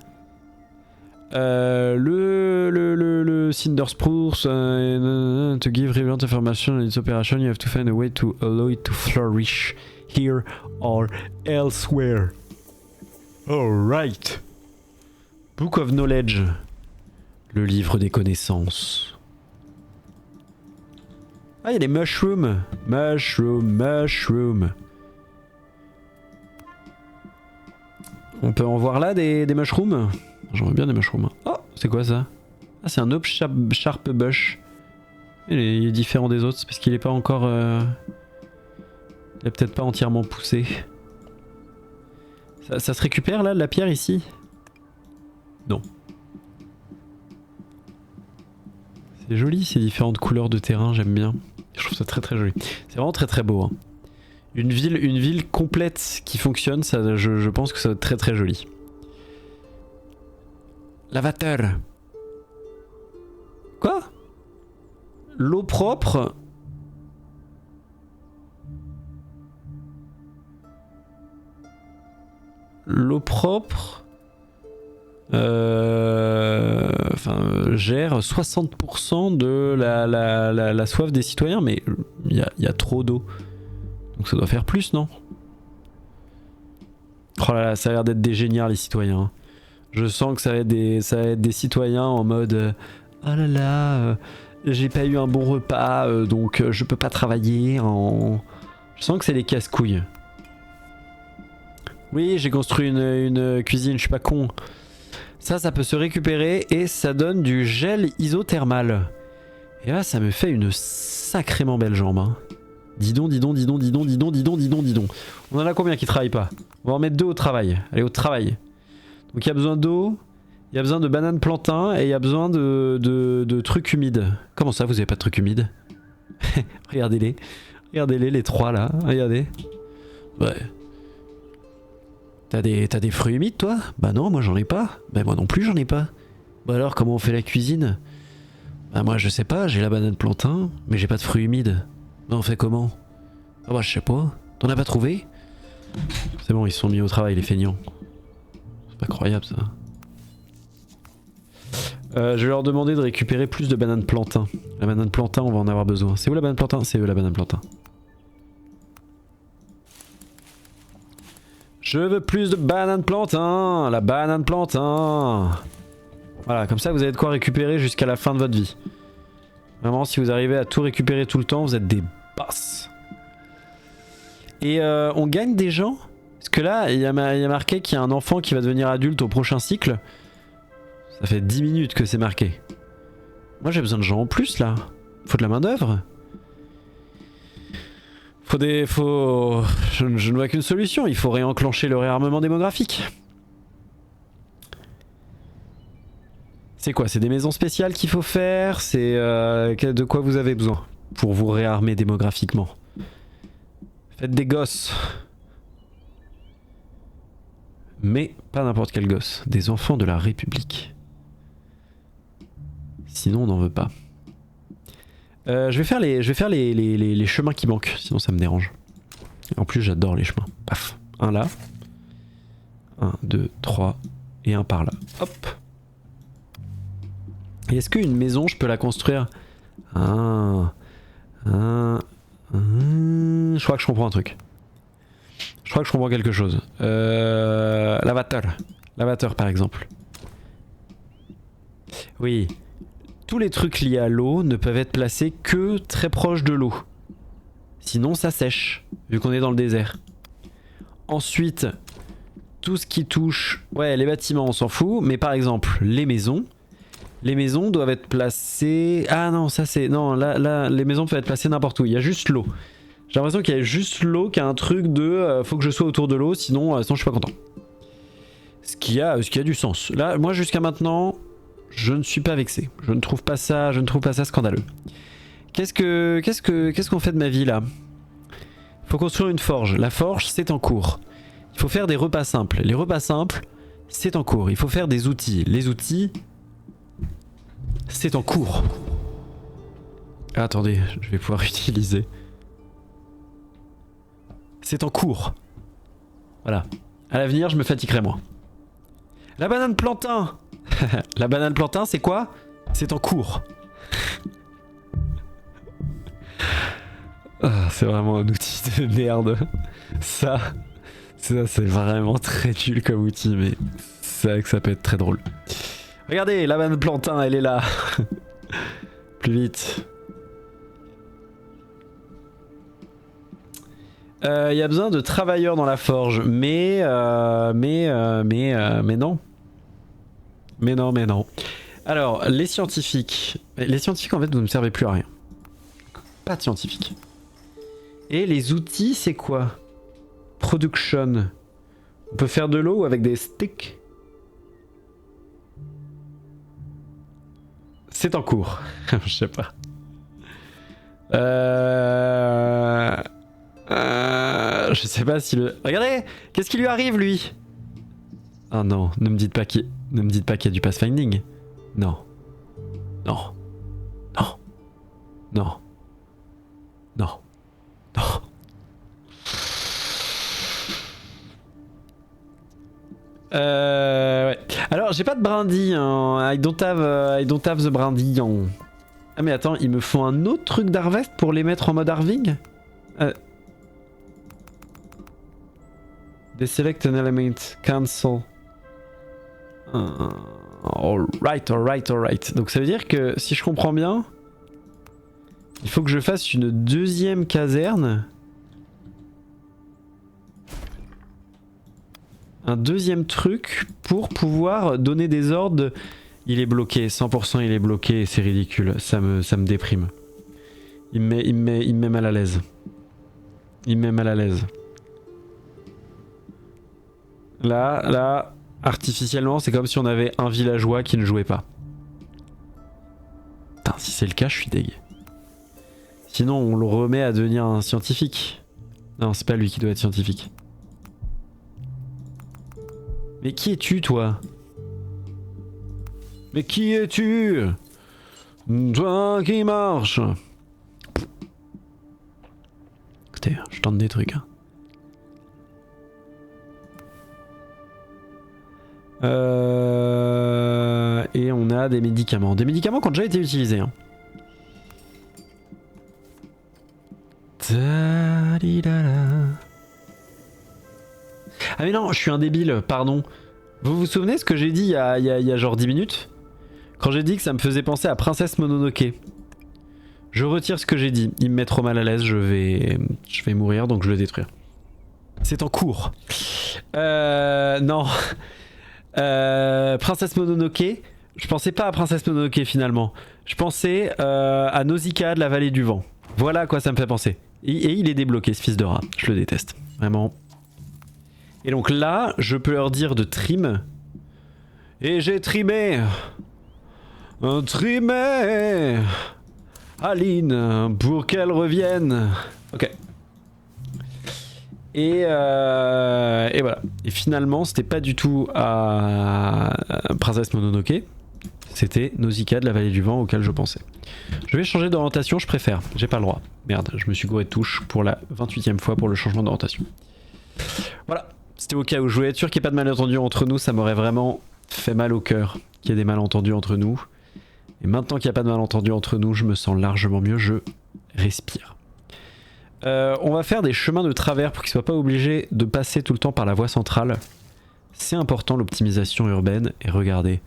Le Cinder Spruce to give relevant information on its operation, you have to find a way to allow it to flourish here or elsewhere. Alright. Book of Knowledge. Le livre des connaissances. Ah, il y a des mushrooms. Mushroom. On peut en voir là des mushrooms? J'en veux bien des mushrooms. Oh, c'est quoi ça? Ah, c'est un Hope Sharp Bush. Il est différent des autres, c'est parce qu'il est pas encore... Il est peut-être pas entièrement poussé. Ça se récupère là, la pierre ici? Non. C'est joli ces différentes couleurs de terrain, j'aime bien. Je trouve ça très très joli. C'est vraiment très très beau. Hein. Une ville complète qui fonctionne, ça, je pense que ça va être très très joli. Lavateur. Quoi? L'eau propre. L'eau propre gère 60% de la soif des citoyens, mais il y a trop d'eau. Donc ça doit faire plus, non? Oh là là, ça a l'air d'être des géniards les citoyens. Je sens que ça va être des citoyens en mode oh là là, j'ai pas eu un bon repas, donc je peux pas travailler. Je sens que c'est les casse-couilles. Oui, j'ai construit une cuisine, je suis pas con. Ça peut se récupérer et ça donne du gel isothermal. Et là, ça me fait une sacrément belle jambe. Hein. Dis donc. On en a combien qui travaillent pas? On va en mettre 2 au travail. Allez, au travail. Donc il y a besoin d'eau, il y a besoin de bananes plantains et il y a besoin de trucs humides. Comment ça, vous avez pas de trucs humides? Regardez-les. Regardez-les, les 3 là. Regardez. Ouais. T'as des fruits humides toi? Bah non, moi j'en ai pas. Bah moi non plus j'en ai pas. Bah alors comment on fait la cuisine? Bah moi je sais pas, j'ai la banane plantain, mais j'ai pas de fruits humides. Bah on fait comment? Ah bah je sais pas. T'en as pas trouvé? C'est bon, ils se sont mis au travail les feignants. C'est pas croyable ça. Je vais leur demander de récupérer plus de bananes plantain. La banane plantain, on va en avoir besoin. C'est où la banane plantain? C'est eux la banane plantain. Je veux plus de bananes plantain. La banane plantain. Voilà, comme ça vous avez de quoi récupérer jusqu'à la fin de votre vie. Vraiment, si vous arrivez à tout récupérer tout le temps, vous êtes des basses. Et on gagne des gens? Parce que là, il y a marqué qu'il y a un enfant qui va devenir adulte au prochain cycle. Ça fait 10 minutes que c'est marqué. Moi j'ai besoin de gens en plus là. Faut de la main d'œuvre. Je ne vois qu'une solution. Il faut réenclencher le réarmement démographique. C'est quoi? C'est des maisons spéciales qu'il faut faire? C'est de quoi vous avez besoin pour vous réarmer démographiquement? Faites des gosses. Mais pas n'importe quel gosse. Des enfants de la République. Sinon on n'en veut pas. Je vais faire les chemins qui manquent, sinon ça me dérange. En plus j'adore les chemins. Paf. Un là. 1, 2, 3. Et un par là. Hop. Et est-ce qu'une maison je peux la construire? Je crois que je comprends un truc. Je crois que je comprends quelque chose. Lavateur. Lavateur par exemple. Oui. Tous les trucs liés à l'eau ne peuvent être placés que très proche de l'eau. Sinon ça sèche, vu qu'on est dans le désert. Ensuite, tout ce qui touche... Ouais, les bâtiments on s'en fout, mais par exemple, les maisons doivent être placées... Ah non, ça c'est... Non, là, les maisons peuvent être placées n'importe où, il y a juste l'eau. J'ai l'impression qu'il y a juste l'eau qui a un truc de... faut que je sois autour de l'eau, sinon je suis pas content. Ce qui a du sens. Là, moi jusqu'à maintenant... Je ne suis pas vexé. Je ne trouve pas ça scandaleux. Qu'est-ce qu'on fait de ma vie là? Faut construire une forge. La forge, c'est en cours. Il faut faire des repas simples. Les repas simples, c'est en cours. Il faut faire des outils. Les outils, c'est en cours. Ah, attendez, je vais pouvoir utiliser. C'est en cours. Voilà. À l'avenir, je me fatiguerai moins. La banane plantain. La banane plantain, c'est quoi? C'est en cours. Ah, c'est vraiment un outil de merde. Ça c'est vraiment très nul comme outil, mais c'est vrai que ça peut être très drôle. Regardez, la banane plantain, elle est là. Plus vite. Il y a besoin de travailleurs dans la forge, mais non. Mais non. Alors, les scientifiques en fait vous ne me servez plus à rien. Pas de scientifiques. Et les outils c'est quoi? Production. On peut faire de l'eau avec des sticks. C'est en cours. Je sais pas. Je sais pas si le... Regardez, qu'est-ce qui lui arrive lui? Ah non, ne me dites pas qu'il y a du pathfinding. Non. Non. Non. Non. Non. Non. Ouais. Alors j'ai pas de brindille. Hein. I don't have the brindille. Hein. Ah mais attends, ils me font un autre truc d'harvest pour les mettre en mode harving. Deselect an element, cancel. Alright. Donc ça veut dire que si je comprends bien, il faut que je fasse une deuxième caserne. Un deuxième truc pour pouvoir donner des ordres. Il est bloqué, 100% il est bloqué, c'est ridicule, ça me déprime. Il me met mal à l'aise. Il me met mal à l'aise. Là, artificiellement, c'est comme si on avait un villageois qui ne jouait pas. Putain, si c'est le cas, je suis deg. Sinon, on le remet à devenir un scientifique. Non, c'est pas lui qui doit être scientifique. Mais qui es-tu, toi? Mais qui es-tu? Toi qui marche. Écoutez, je tente des trucs. Hein. Et on a des médicaments. Des médicaments qui ont déjà été utilisés. Hein. Ah mais non, je suis un débile, pardon. Vous vous souvenez ce que j'ai dit il y a genre 10 minutes? Quand j'ai dit que ça me faisait penser à Princesse Mononoke. Je retire ce que j'ai dit. Il me met trop mal à l'aise, je vais mourir, donc je vais le détruire. C'est en cours. Non. Princesse Mononoke. Je pensais pas à Princesse Mononoke finalement. Je pensais à Nausicaa de la vallée du vent. Voilà à quoi ça me fait penser. Et il est débloqué, ce fils de rat. Je le déteste. Vraiment. Et donc là, je peux leur dire de trim. Et j'ai trimé. Trimé. Aline, pour qu'elle revienne. Ok. Et voilà. Et finalement, c'était pas du tout à Princesse Mononoke. C'était Nausicaa de la vallée du vent auquel je pensais. Je vais changer d'orientation, je préfère. J'ai pas le droit. Merde, je me suis gouré de touche pour la 28e fois pour le changement d'orientation. Voilà. C'était au cas où je voulais être sûr qu'il n'y ait pas de malentendu entre nous. Ça m'aurait vraiment fait mal au cœur qu'il y ait des malentendus entre nous. Et maintenant qu'il n'y a pas de malentendu entre nous, je me sens largement mieux. Je respire. On va faire des chemins de travers pour qu'ils ne soient pas obligés de passer tout le temps par la voie centrale. C'est important l'optimisation urbaine. Et regardez,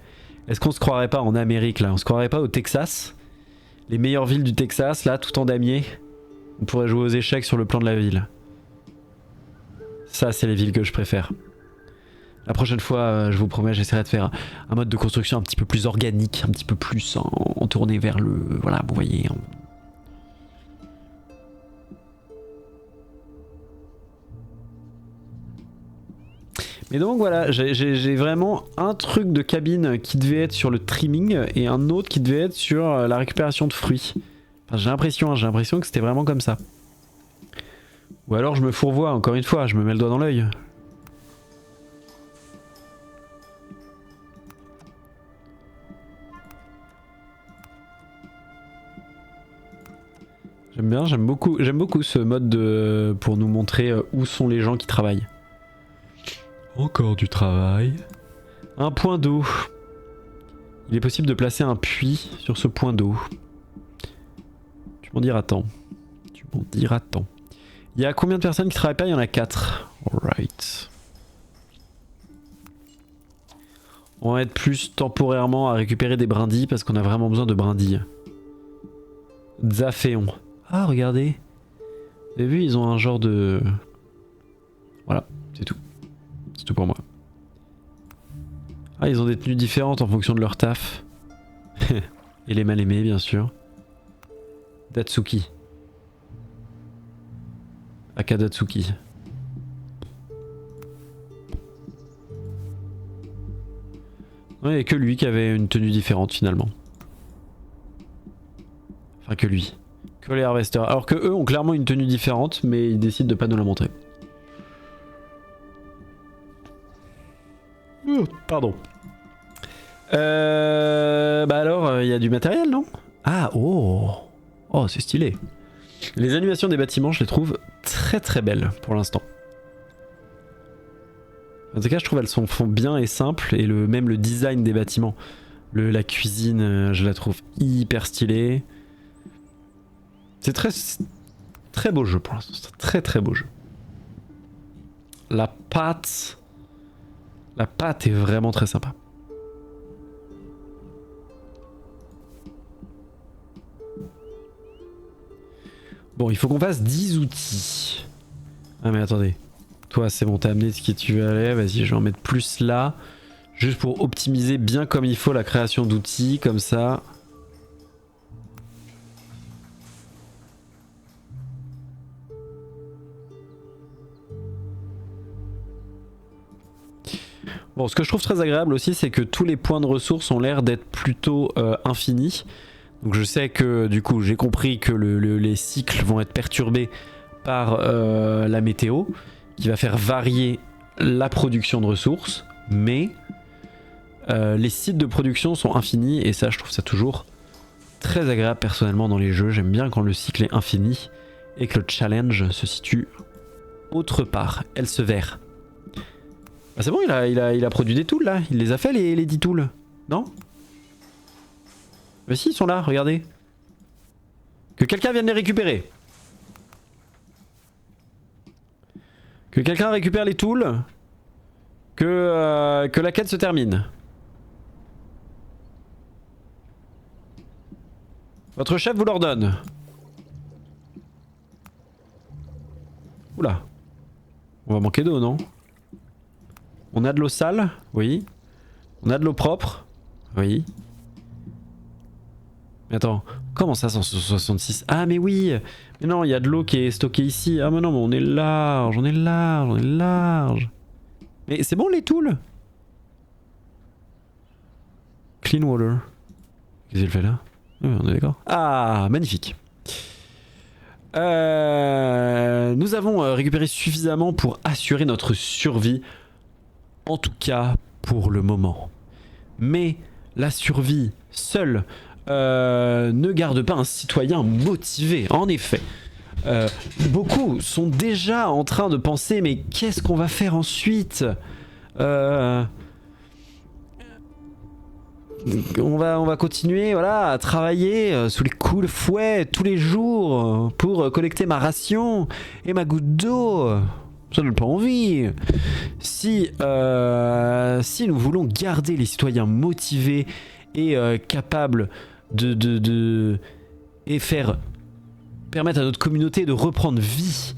est-ce qu'on se croirait pas en Amérique là? On se croirait pas au Texas? Les meilleures villes du Texas là, tout en damier. On pourrait jouer aux échecs sur le plan de la ville. Ça c'est les villes que je préfère. La prochaine fois, je vous promets, j'essaierai de faire un mode de construction un petit peu plus organique, un petit peu plus en tourné vers le... Voilà, vous voyez... Mais donc voilà, j'ai vraiment un truc de cabine qui devait être sur le trimming et un autre qui devait être sur la récupération de fruits. Enfin, j'ai l'impression que c'était vraiment comme ça. Ou alors je me fourvoie, encore une fois, je me mets le doigt dans l'œil. J'aime bien, j'aime beaucoup ce mode pour nous montrer où sont les gens qui travaillent. Encore du travail. Un point d'eau. Il est possible de placer un puits sur ce point d'eau. Tu m'en diras tant. Tu m'en diras tant. Il y a combien de personnes qui travaillent pas? Il y en a 4. Alright. On va être plus temporairement à récupérer des brindilles parce qu'on a vraiment besoin de brindilles. Zaféon. Ah, regardez. Vous avez vu, ils ont un genre de... Voilà, c'est tout. C'est tout pour moi. Ah, ils ont des tenues différentes en fonction de leur taf. Et les mal aimés, bien sûr. Datsuki. Akadatsuki. Ouais, il n'y a que lui qui avait une tenue différente finalement. Enfin que lui. Que les harvesters. Alors que eux ont clairement une tenue différente, mais ils décident de pas nous la montrer. Pardon. Bah alors, il y a du matériel, non? Ah, oh. Oh, c'est stylé. Les animations des bâtiments, je les trouve très très belles pour l'instant. En tout cas, je trouve elles font bien et simples, et même le design des bâtiments. La cuisine, je la trouve hyper stylée. C'est très beau jeu pour l'instant, c'est un très très beau jeu. La pâte est vraiment très sympa. Bon, il faut qu'on fasse 10 outils. Ah mais attendez. Toi c'est bon, t'as amené ce que tu veux aller. Vas-y, je vais en mettre plus là. Juste pour optimiser bien comme il faut la création d'outils, comme ça. Bon, ce que je trouve très agréable aussi, c'est que tous les points de ressources ont l'air d'être plutôt infinis. Donc je sais que du coup j'ai compris que les cycles vont être perturbés par la météo, qui va faire varier la production de ressources, mais les sites de production sont infinis, et ça je trouve ça toujours très agréable personnellement dans les jeux. J'aime bien quand le cycle est infini et que le challenge se situe autre part, elsewhere. Ah c'est bon, il a produit des tools là, il les a fait les 10 tools, non? Mais si, ils sont là, regardez. Que quelqu'un vienne les récupérer. Que quelqu'un récupère les tools. Que la quête se termine. Votre chef vous l'ordonne. Oula. On va manquer d'eau, non? On a de l'eau sale? Oui. On a de l'eau propre? Oui. Mais attends, comment ça 166? Ah mais oui. Mais non, il y a de l'eau qui est stockée ici. Ah mais non, mais on est large, on est large, on est large. Mais c'est bon les tools? Clean water. Qu'est-ce qu'il fait là? Oui, on est d'accord. Ah, magnifique. Nous avons récupéré suffisamment pour assurer notre survie. En tout cas, pour le moment. Mais la survie seule ne garde pas un citoyen motivé. En effet, beaucoup sont déjà en train de penser, mais qu'est-ce qu'on va faire ensuite? On va continuer, voilà, à travailler sous les coups de fouet tous les jours pour collecter ma ration et ma goutte d'eau. Ça donne pas envie. Si nous voulons garder les citoyens motivés et capables et permettre à notre communauté de reprendre vie,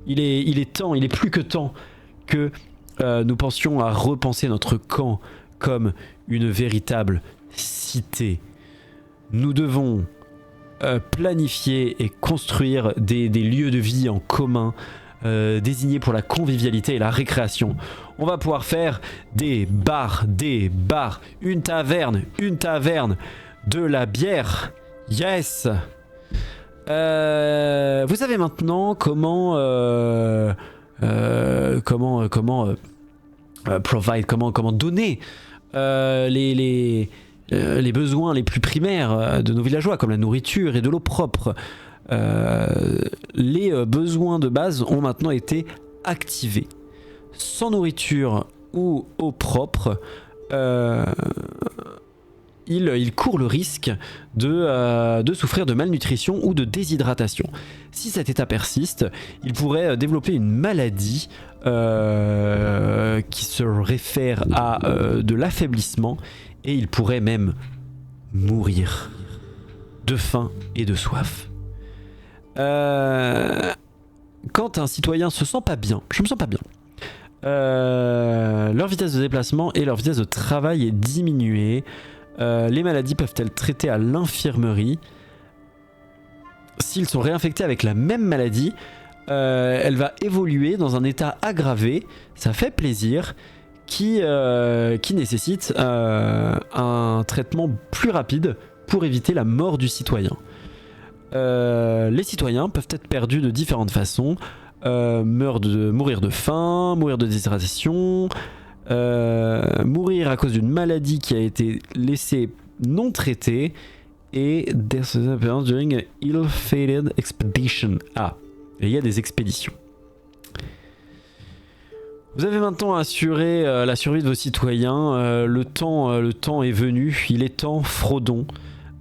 il est plus que temps que nous pensions à repenser notre camp comme une véritable cité. Nous devons planifier et construire des lieux de vie en commun désignés pour la convivialité et la récréation. On va pouvoir faire des bars, une taverne, de la bière. Yes. Vous savez maintenant comment provide, comment donner les besoins les plus primaires de nos villageois, comme la nourriture et de l'eau propre. Les besoins de base ont maintenant été activés. Sans nourriture ou eau propre, il court le risque de souffrir de malnutrition ou de déshydratation. Si cet état persiste, il pourrait développer une maladie qui se réfère à de l'affaiblissement, et il pourrait même mourir de faim et de soif. Quand un citoyen se sent pas bien, je me sens pas bien, leur vitesse de déplacement et leur vitesse de travail est diminuée. Les maladies peuvent être traitées à l'infirmerie. S'ils sont réinfectés avec la même maladie, elle va évoluer dans un état aggravé, ça fait plaisir, qui nécessite un traitement plus rapide pour éviter la mort du citoyen. Les citoyens peuvent être perdus de différentes façons, mourir de faim, mourir de déshydratation, mourir à cause d'une maladie qui a été laissée non traitée, et death appearance during a ill-fated expedition. Ah, et il y a des expéditions. Vous avez maintenant assuré la survie de vos citoyens. Le temps est venu. Il est temps, Frodon,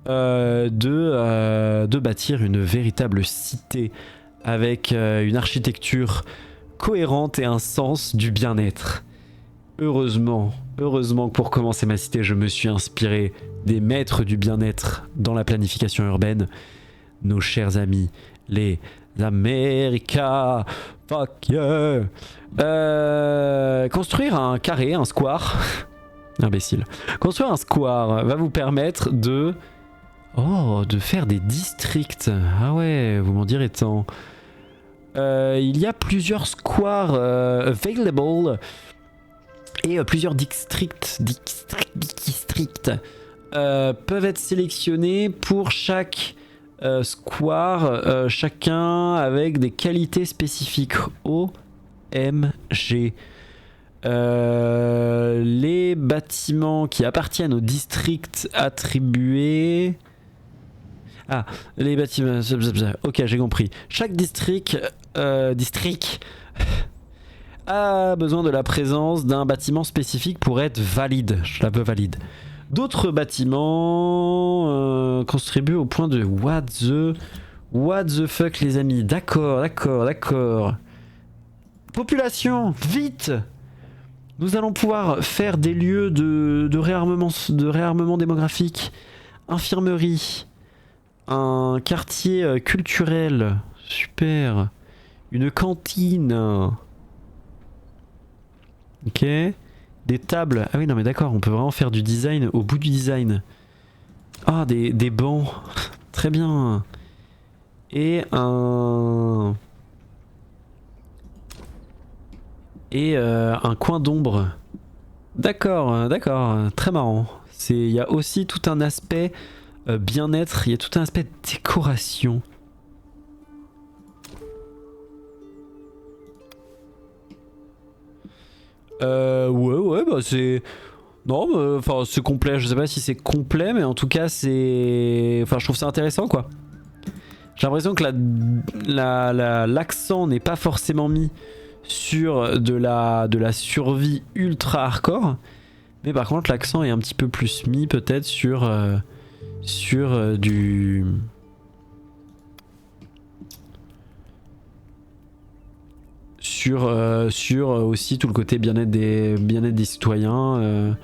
de bâtir une véritable cité avec une architecture cohérente et un sens du bien-être. Heureusement que pour commencer ma cité, je me suis inspiré des maîtres du bien-être dans la planification urbaine, nos chers amis, les America. Fuck yeah. Construire un carré, un square, imbécile. Construire un square va vous permettre de faire des districts. Ah ouais, vous m'en direz tant. Il y a plusieurs squares available. Et plusieurs districts peuvent être sélectionnés pour chaque square, chacun avec des qualités spécifiques. OMG. Les bâtiments qui appartiennent au district attribué. Ah, les bâtiments. Ok, j'ai compris. Chaque district a besoin de la présence d'un bâtiment spécifique pour être valide. Je la veux valide. D'autres bâtiments contribuent au point de what the fuck, les amis. D'accord. Population, vite. Nous allons pouvoir faire des lieux de réarmement démographique, infirmerie, un quartier culturel, super, une cantine. Ok. Des tables. Ah oui, non mais d'accord, on peut vraiment faire du design au bout du design. Ah, des bancs. Très bien. Et un coin d'ombre. D'accord. Très marrant. Il y a aussi tout un aspect bien-être, il y a tout un aspect décoration. Ouais, bah c'est... Non, enfin c'est complet, je sais pas si c'est complet, mais en tout cas c'est... Enfin je trouve ça intéressant quoi. J'ai l'impression que l'accent n'est pas forcément mis sur de la survie ultra hardcore, mais par contre l'accent est un petit peu plus mis peut-être sur du... Sur aussi tout le côté bien-être des citoyens.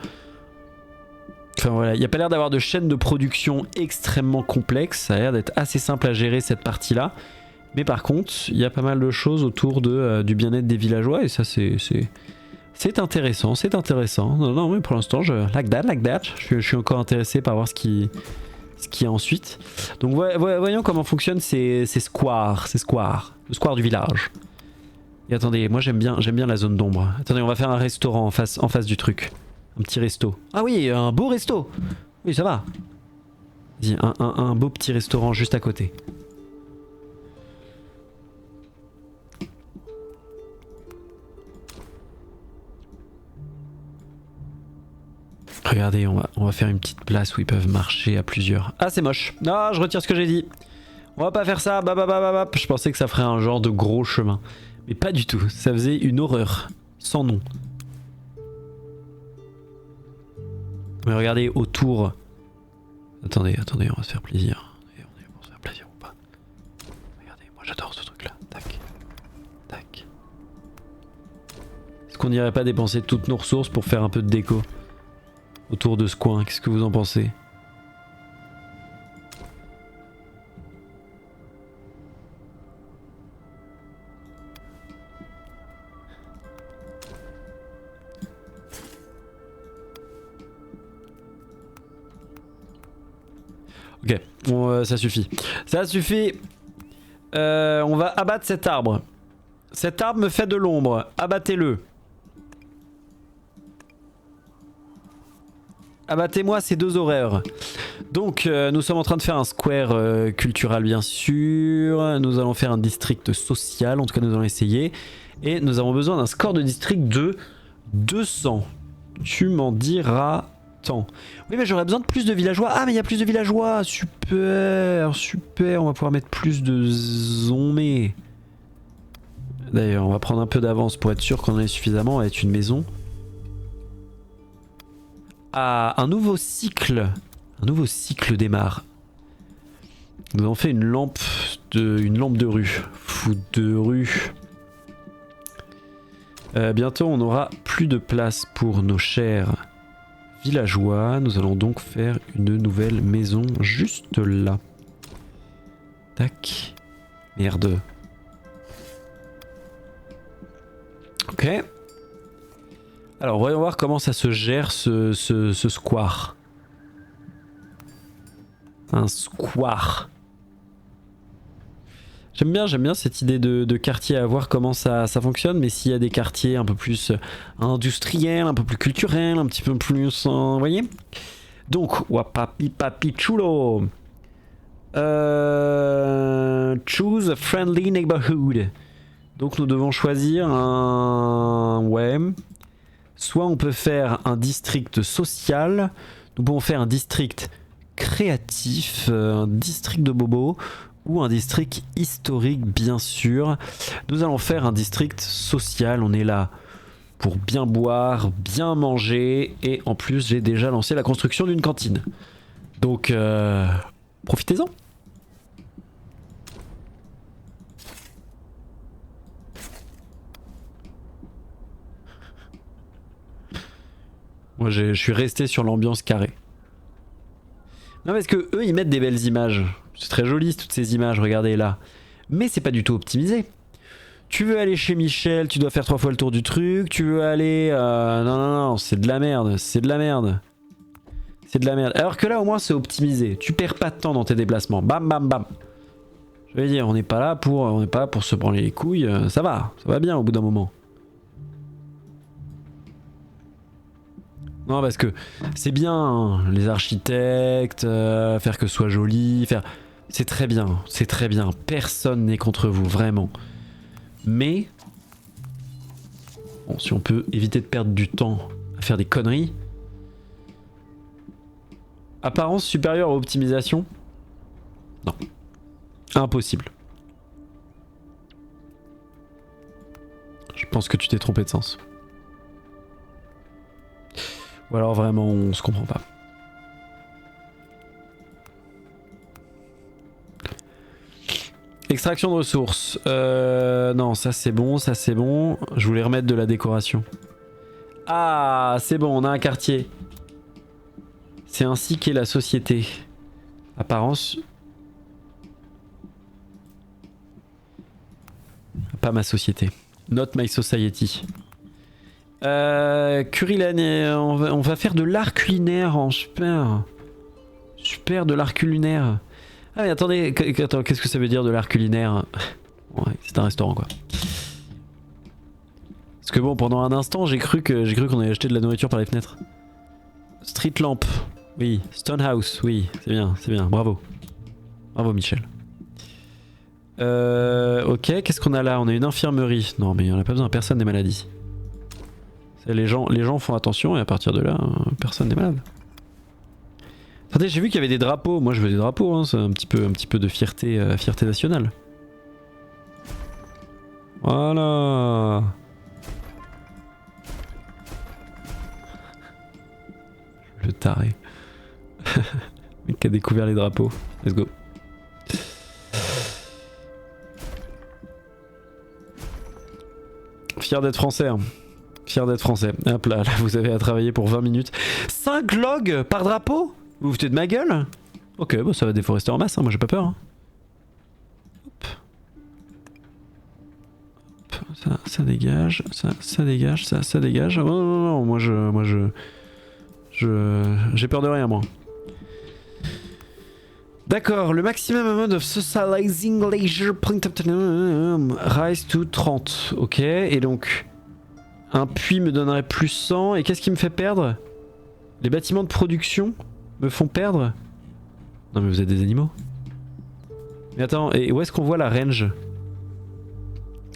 Enfin voilà, il n'y a pas l'air d'avoir de chaîne de production extrêmement complexe, ça a l'air d'être assez simple à gérer cette partie-là. Mais par contre, il y a pas mal de choses autour du bien-être des villageois, et ça c'est intéressant, c'est intéressant. Non mais pour l'instant, like that. Je suis encore intéressé par voir ce qu'il y a ensuite. Donc voyons comment fonctionnent ces squares, le square du village. Et attendez, moi j'aime bien la zone d'ombre. Attendez, on va faire un restaurant en face du truc. Un petit resto. Ah oui, un beau resto. Oui, ça va. Vas-y, un beau petit restaurant juste à côté. regardez, on va faire une petite place où ils peuvent marcher à plusieurs. Ah, c'est moche. Non, je retire ce que j'ai dit. On va pas faire ça. Je pensais que ça ferait un genre de gros chemin. Mais pas du tout. Ça faisait une horreur. Sans nom. Mais regardez autour. Attendez, on va se faire plaisir. On va se faire plaisir ou pas. Regardez, moi j'adore ce truc là. Tac. Tac. Est-ce qu'on n'irait pas dépenser toutes nos ressources pour faire un peu de déco autour de ce coin? Qu'est-ce que vous en pensez? Ok, bon, ça suffit. Ça suffit. On va abattre cet arbre. Cet arbre me fait de l'ombre. Abattez-le. Abattez-moi ces deux horreurs. Donc, nous sommes en train de faire un square cultural, bien sûr. Nous allons faire un district social. En tout cas, nous allons essayer. Et nous avons besoin d'un score de district de 200. Tu m'en diras tant. Oui, mais j'aurais besoin de plus de villageois. Ah, mais il y a plus de villageois. Super, super. On va pouvoir mettre plus de zombés. D'ailleurs, on va prendre un peu d'avance pour être sûr qu'on en ait suffisamment à être une maison. Ah, un nouveau cycle. Un nouveau cycle démarre. Nous avons fait une lampe de rue. Fou de rue. Bientôt, on n'aura plus de place pour nos chers villageois. Nous allons donc faire une nouvelle maison juste là. Tac. Merde. Ok. Alors voyons voir comment ça se gère ce square. Un square. J'aime bien cette idée de quartier, à voir comment ça fonctionne, mais s'il y a des quartiers un peu plus industriels, un peu plus culturels, un petit peu plus... vous voyez? Donc, wapapi papi chulo. Choose a friendly neighborhood. Donc nous devons choisir un... Ouais. Soit on peut faire un district social, nous pouvons faire un district créatif, un district de bobo, ou un district historique, bien sûr. Nous allons faire un district social. On est là pour bien boire, bien manger, et en plus j'ai déjà lancé la construction d'une cantine. Donc profitez-en. Moi je suis resté sur l'ambiance carrée. Non, parce que eux ils mettent des belles images. C'est très joli toutes ces images, regardez là. Mais c'est pas du tout optimisé. Tu veux aller chez Michel, tu dois faire 3 fois le tour du truc. Tu veux aller... non, c'est de la merde. C'est de la merde. C'est de la merde. Alors que là au moins c'est optimisé. Tu perds pas de temps dans tes déplacements. Bam bam bam. Je veux dire, on n'est pas là pour se branler les couilles. Ça va bien au bout d'un moment. Non, parce que c'est bien, hein, les architectes, faire que ce soit joli, faire... C'est très bien, c'est très bien. Personne n'est contre vous, vraiment. Mais... Bon, si on peut éviter de perdre du temps à faire des conneries... Apparence supérieure à optimisation? Non. Impossible. Je pense que tu t'es trompé de sens. Ou alors vraiment on se comprend pas. Extraction de ressources. Non, ça c'est bon, ça c'est bon. Je voulais remettre de la décoration. Ah, c'est bon, on a un quartier. C'est ainsi qu'est la société. Apparence. Pas ma société. Not my society. On va faire de l'art culinaire en super. Super, de l'art culinaire. Ah mais attendez, qu'est-ce que ça veut dire de l'art culinaire? Ouais, c'est un restaurant quoi. Parce que bon, pendant un instant, j'ai cru qu'on allait acheter de la nourriture par les fenêtres. Street lamp, oui. Stonehouse, oui, c'est bien, bravo. Bravo Michel. Ok, qu'est-ce qu'on a là? On a une infirmerie. Non mais on a pas besoin, personne des maladies. Les gens font attention et à partir de là, personne n'est malade. Attendez, j'ai vu qu'il y avait des drapeaux. Moi je veux des drapeaux, hein. C'est un petit peu de fierté, fierté nationale. Voilà. Le taré. Le mec qui a découvert les drapeaux. Let's go. Fier d'être français. Hein. Fier d'être français. Hop là, vous avez à travailler pour 20 minutes. 5 logs par drapeau? Vous vous foutez de ma gueule? Ok, bah ça va déforester en masse, hein. Moi j'ai pas peur. Hein. Hop. Hop. Ça dégage, ça dégage, ça dégage. Oh, non, moi j'ai peur de rien moi. D'accord, le maximum amount of socializing leisure point of time rise to 30. Ok, et donc un puits me donnerait plus 100. Et qu'est-ce qui me fait perdre? Les bâtiments de production me font perdre? Non mais vous êtes des animaux. Mais attends, et où est-ce qu'on voit la range?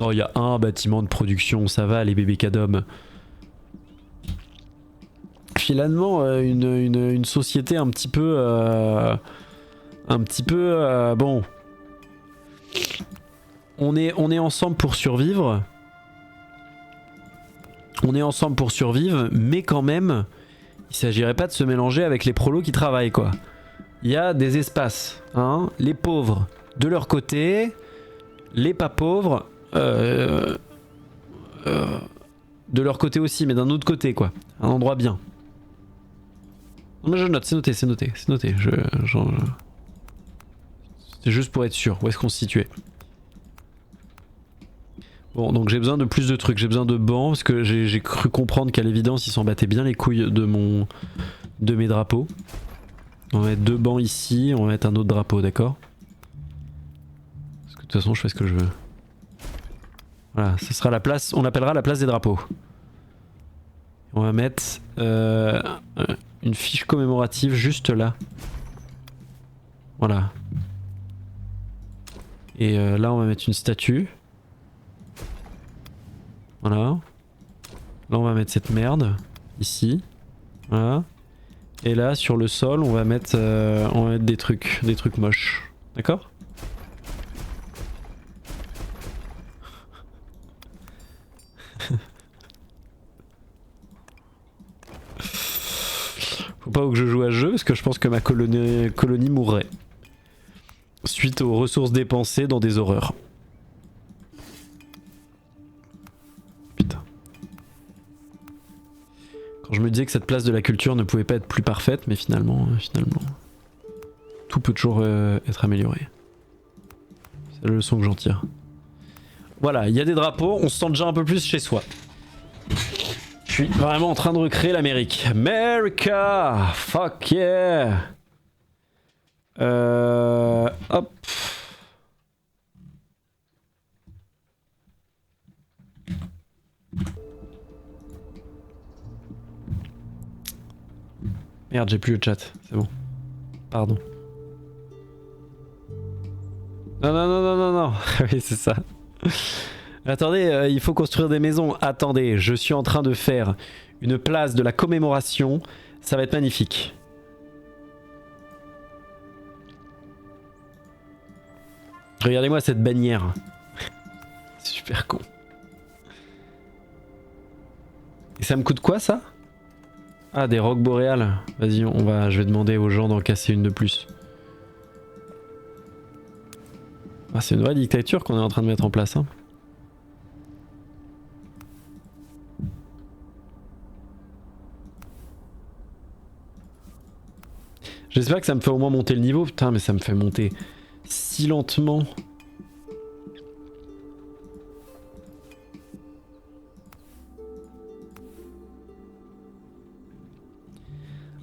Oh, il y a un bâtiment de production, ça va les bébés cadom. Finalement, une société un petit peu... bon. On est ensemble pour survivre. On est ensemble pour survivre, mais quand même, il s'agirait pas de se mélanger avec les prolos qui travaillent, quoi. Il y a des espaces, hein. Les pauvres de leur côté, les pas pauvres de leur côté aussi, mais d'un autre côté, quoi. Un endroit bien. Non, mais je note, c'est noté, c'est noté, c'est noté. C'est juste pour être sûr, où est-ce qu'on se situait. Bon, donc j'ai besoin de plus de trucs, j'ai besoin de bancs, parce que j'ai cru comprendre qu'à l'évidence, ils s'en battaient bien les couilles de mes drapeaux. On va mettre 2 bancs ici, on va mettre un autre drapeau, d'accord? Parce que de toute façon, je fais ce que je veux. Voilà, ce sera la place, on l'appellera la place des drapeaux. On va mettre une fiche commémorative juste là. Voilà. Et là, on va mettre une statue. Voilà. Là, on va mettre cette merde ici. Voilà. Et là, sur le sol, on va mettre des trucs moches. D'accord? Faut pas que je joue à ce jeu parce que je pense que ma colonie mourrait. Suite aux ressources dépensées dans des horreurs. Putain. Quand je me disais que cette place de la culture ne pouvait pas être plus parfaite, mais finalement, tout peut toujours être amélioré. C'est la leçon que j'en tire. Voilà, il y a des drapeaux, on se sent déjà un peu plus chez soi. Je suis vraiment en train de recréer l'Amérique. America! Fuck yeah! Hop. Merde, j'ai plus le chat, c'est bon. Pardon. Non. Oui, c'est ça. Attendez, il faut construire des maisons. Attendez, je suis en train de faire une place de la commémoration. Ça va être magnifique. Regardez-moi cette bannière. C'est super con. Et ça me coûte quoi ça? Ah, des rocs boréales. Vas-y, je vais demander aux gens d'en casser une de plus. Ah, c'est une vraie dictature qu'on est en train de mettre en place, hein. J'espère que ça me fait au moins monter le niveau. Putain, mais ça me fait monter si lentement.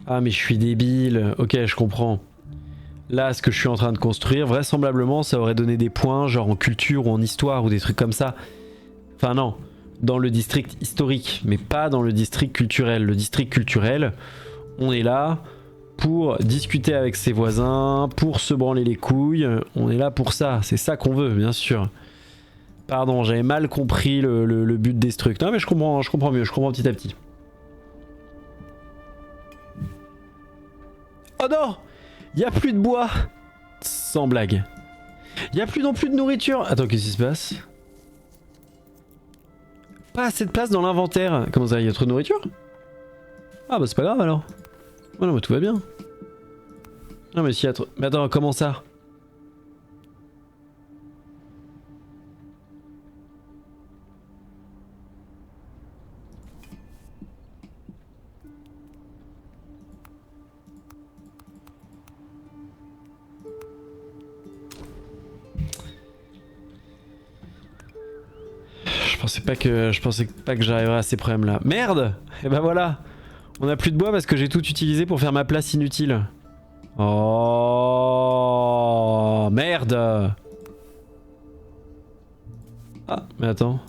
Ah, mais je suis débile. Ok, je comprends. Là, ce que je suis en train de construire, vraisemblablement, ça aurait donné des points, genre en culture ou en histoire ou des trucs comme ça. Enfin non, dans le district historique, mais pas dans le district culturel. Le district culturel, on est là pour discuter avec ses voisins, pour se branler les couilles. On est là pour ça, c'est ça qu'on veut, bien sûr. Pardon, j'avais mal compris le but des trucs. Non mais je comprends mieux, je comprends petit à petit. Oh non! Il y a plus de bois! Sans blague. Il y a plus non plus de nourriture. Attends, qu'est-ce qui se passe? Pas assez de place dans l'inventaire. Comment ça, il y a trop de nourriture? Ah bah c'est pas grave alors. Oh non mais tout va bien. Non mais s'il y a trop... Mais attends, comment ça? Je pensais pas que j'arriverais à ces problèmes là. Merde! Et ben voilà! On a plus de bois parce que j'ai tout utilisé pour faire ma place inutile. Oh merde! Ah, mais attends.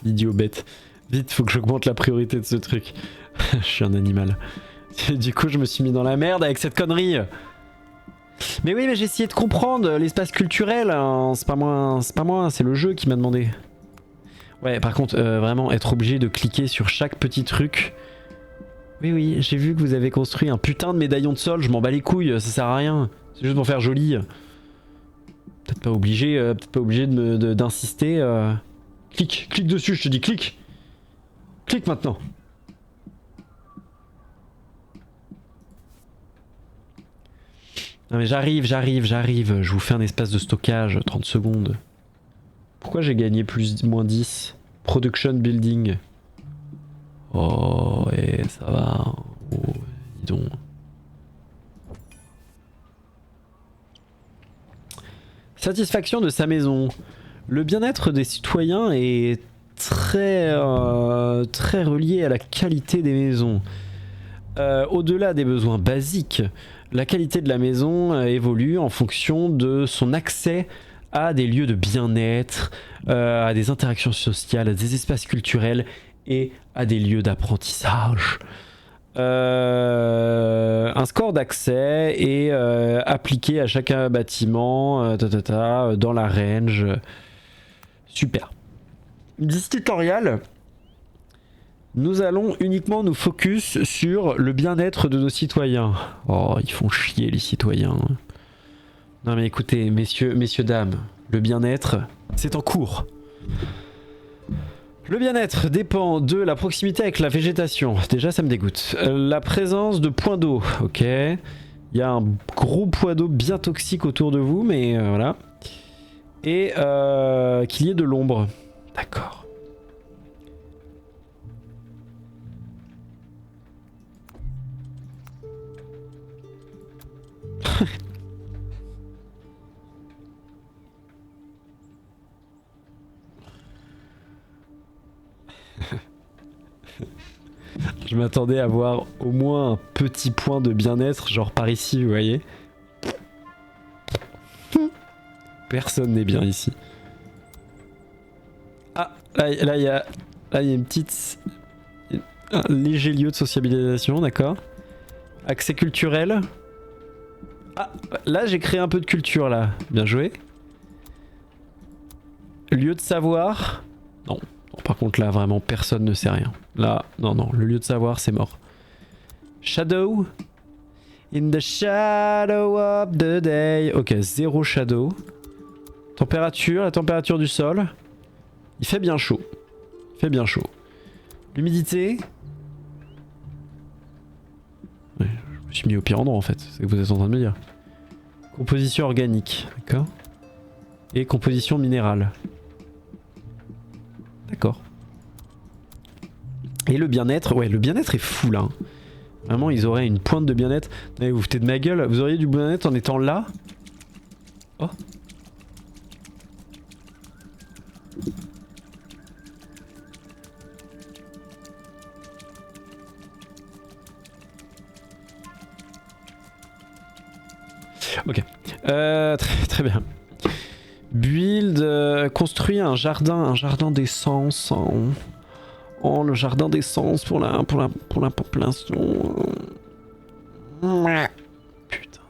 Idiot bête. Vite, faut que j'augmente la priorité de ce truc. Je suis un animal. Du coup, je me suis mis dans la merde avec cette connerie. Mais oui, mais j'ai essayé de comprendre l'espace culturel. Hein. C'est pas moi, c'est le jeu qui m'a demandé. Ouais, par contre, vraiment, être obligé de cliquer sur chaque petit truc. Oui, j'ai vu que vous avez construit un putain de médaillon de sol. Je m'en bats les couilles, ça sert à rien. C'est juste pour faire joli. Peut-être pas obligé, d'insister. Clique dessus, je te dis, clique. Clique maintenant. Non mais j'arrive. Je vous fais un espace de stockage, 30 secondes. Pourquoi j'ai gagné moins 10? Production building. Oh, ouais, ça va. Oh, dis donc. Satisfaction de sa maison. Le bien-être des citoyens est très relié à la qualité des maisons. Au-delà des besoins basiques, la qualité de la maison évolue en fonction de son accès à des lieux de bien-être, à des interactions sociales, à des espaces culturels et à des lieux d'apprentissage. Un score d'accès est appliqué à chaque bâtiment dans la range. Super. 10 tutoriel. Nous allons uniquement nous focus sur le bien-être de nos citoyens. Oh, ils font chier les citoyens. Non mais écoutez, messieurs, dames, le bien-être, c'est en cours. Le bien-être dépend de la proximité avec la végétation. Déjà, ça me dégoûte. La présence de points d'eau, ok. Il y a un gros point d'eau bien toxique autour de vous, mais voilà. Et qu'il y ait de l'ombre. D'accord. Je m'attendais à voir au moins un petit point de bien-être, genre par ici, vous voyez. Personne n'est bien ici. Ah, là il y a une petite... un léger lieu de sociabilisation, d'accord. Accès culturel. Ah, là j'ai créé un peu de culture là, bien joué. Lieu de savoir. Non. Par contre là vraiment personne ne sait rien. Là, non, le lieu de savoir c'est mort. Shadow. In the shadow of the day. Ok, 0 shadow. Température, la température du sol. Il fait bien chaud. L'humidité. Ouais, je me suis mis au pire endroit en fait, c'est ce que vous êtes en train de me dire. Composition organique, d'accord. Et composition minérale. D'accord. Et le bien-être, ouais, le bien-être est fou là. Vraiment, ils auraient une pointe de bien-être. Vous vous foutez de ma gueule, vous auriez du bien-être en étant là. Oh. Ok. Très bien. Build, construit un jardin d'essence Oh, le jardin d'essence pour la population. Putain.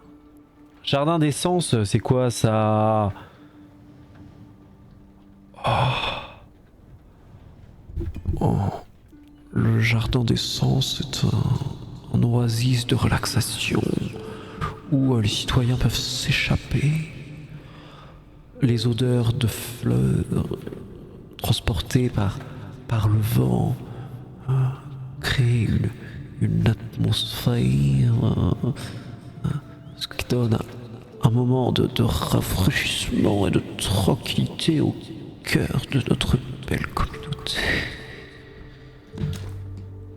Jardin d'essence, c'est quoi ça? Oh. Le jardin d'essence est un oasis de relaxation où les citoyens peuvent s'échapper. Les odeurs de fleurs transportées par le vent créent une atmosphère ce qui donne un moment de rafraîchissement et de tranquillité au cœur de notre belle communauté.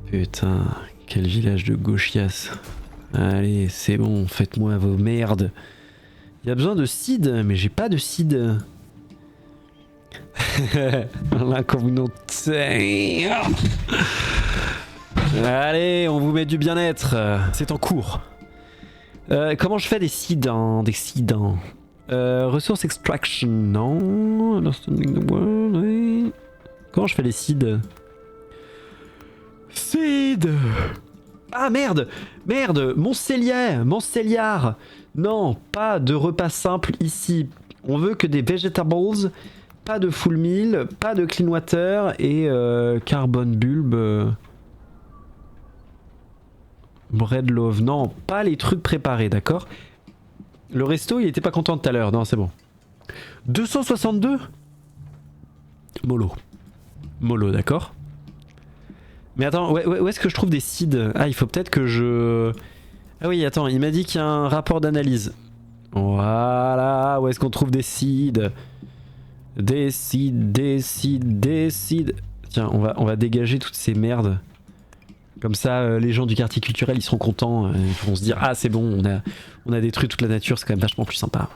Putain, quel village de gauchias. Allez, c'est bon, faites-moi vos merdes. Il y a besoin de seed, mais j'ai pas de seed. La communauté. Allez, on vous met du bien-être. C'est en cours. Comment je fais des seeds Resource extraction, non. Understanding the world, oui. Comment je fais les seeds? Seed. Ah merde, Montcéliard. Non, pas de repas simple ici. On veut que des vegetables, pas de full meal, pas de clean water et carbon bulb. Bread love, non, pas les trucs préparés, d'accord? Le resto, il était pas content tout à l'heure, non, c'est bon. 262 Mollo, d'accord? Mais attends, où est-ce que je trouve des seeds? Ah, il faut peut-être que je... Ah oui, attends, il m'a dit qu'il y a un rapport d'analyse. Voilà, où est-ce qu'on trouve des seeds? Des seeds. Tiens, on va dégager toutes ces merdes. Comme ça, les gens du quartier culturel, ils seront contents. Ils vont se dire, ah c'est bon, on a détruit toute la nature, c'est quand même vachement plus sympa.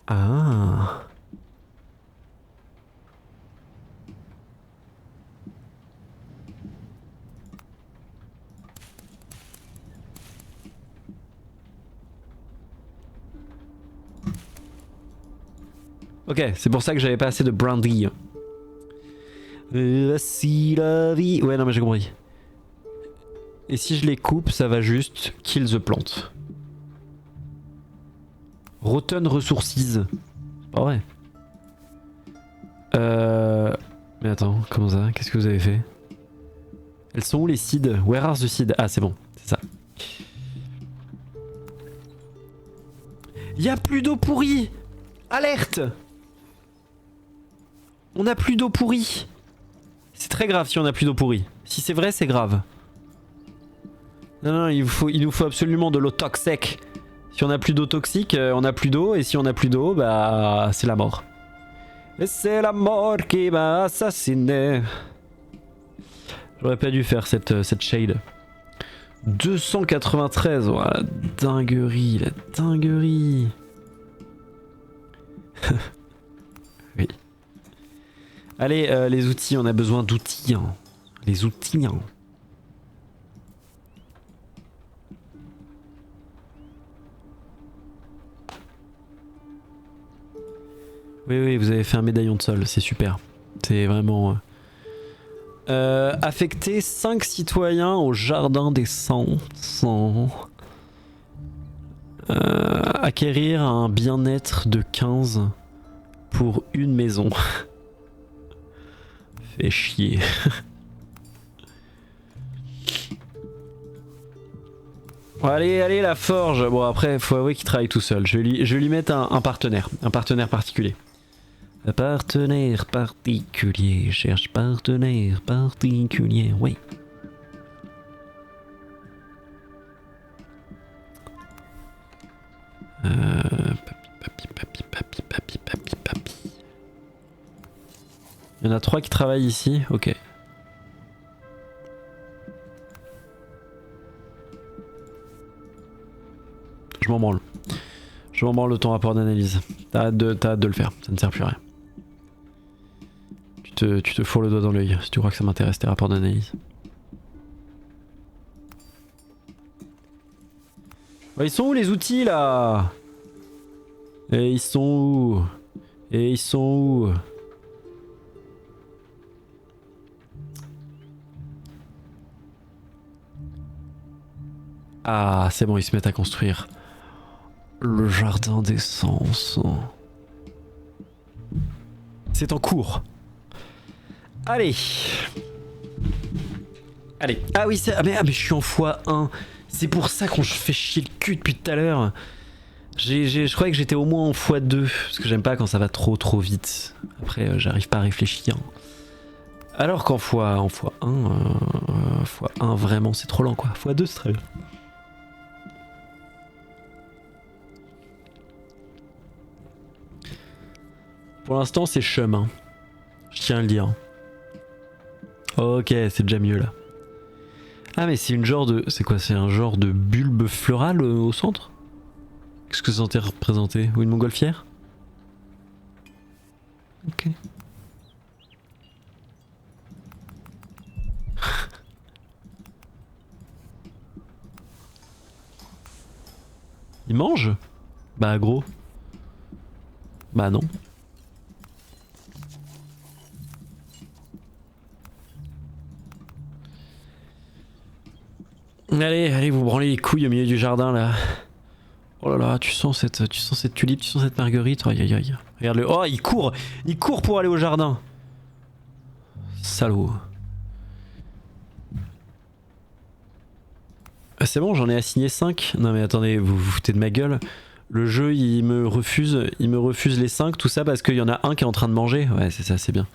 Ah. Ok, c'est pour ça que j'avais pas assez de brandy. Voici la vie. Ouais, non, mais j'ai compris. Et si je les coupe, ça va juste kill the plant. Rotten resources. C'est pas vrai. Mais attends, comment ça? Qu'est-ce que vous avez fait? Elles sont où les seeds? Where are the seeds? Ah, c'est bon, c'est ça. Y'a plus d'eau pourrie! Alerte! On a plus d'eau pourrie. C'est très grave si on a plus d'eau pourrie. Si c'est vrai, c'est grave. Non, il nous faut absolument de l'eau toxique. Si on a plus d'eau toxique, on a plus d'eau. Et si on a plus d'eau, bah c'est la mort. Et c'est la mort qui m'a assassiné. J'aurais pas dû faire cette shade. 293, oh, la dinguerie, Oui. Allez, les outils, on a besoin d'outils. Hein. Les outils. Hein. Oui, vous avez fait un médaillon de sol, c'est super. C'est vraiment... affecter 5 citoyens au jardin des sens. Acquérir un bien-être de 15 pour une maison. Fait chier. Allez, la forge. Bon, après, faut avouer qu'il travaille tout seul. Je vais lui mettre un partenaire particulier. Un partenaire particulier, cherche partenaire particulier, oui. Papi. Il y en a 3 qui travaillent ici, ok. Je m'en branle. De ton rapport d'analyse. T'arrêtes de le faire, ça ne sert plus à rien. Tu te fourres le doigt dans l'œil si tu crois que ça m'intéresse tes rapports d'analyse. Ils sont où les outils là? Et ils sont où? Et ils sont où? Ah, c'est bon, ils se mettent à construire. Le jardin d'essence. C'est en cours. Allez. Allez. Ah oui, ah mais je suis en x1. C'est pour ça qu'on fait chier le cul depuis tout à l'heure. Je croyais que j'étais au moins en x2. Parce que j'aime pas quand ça va trop vite. Après, j'arrive pas à réfléchir. Alors qu'en x1, x1 vraiment c'est trop lent quoi. x2 c'est très bien. Pour l'instant c'est chemin. Je tiens à le dire. Ok, c'est déjà mieux là. Ah mais c'est une genre de... C'est quoi? C'est un genre de bulbe floral au centre? Qu'est-ce que c'est censé représenter? Ou une montgolfière? Ok. Il mange? Bah gros. Bah non. Allez, vous branlez les couilles au milieu du jardin là. Oh là là, tu sens cette tulipe, tu sens cette marguerite. Aïe aïe aïe. Regarde-le. Oh, il court pour aller au jardin. Salaud. Ah, c'est bon, j'en ai assigné 5. Non mais attendez, vous vous foutez de ma gueule. Le jeu il me refuse les 5, tout ça parce qu'il y en a un qui est en train de manger. Ouais, c'est ça, c'est bien.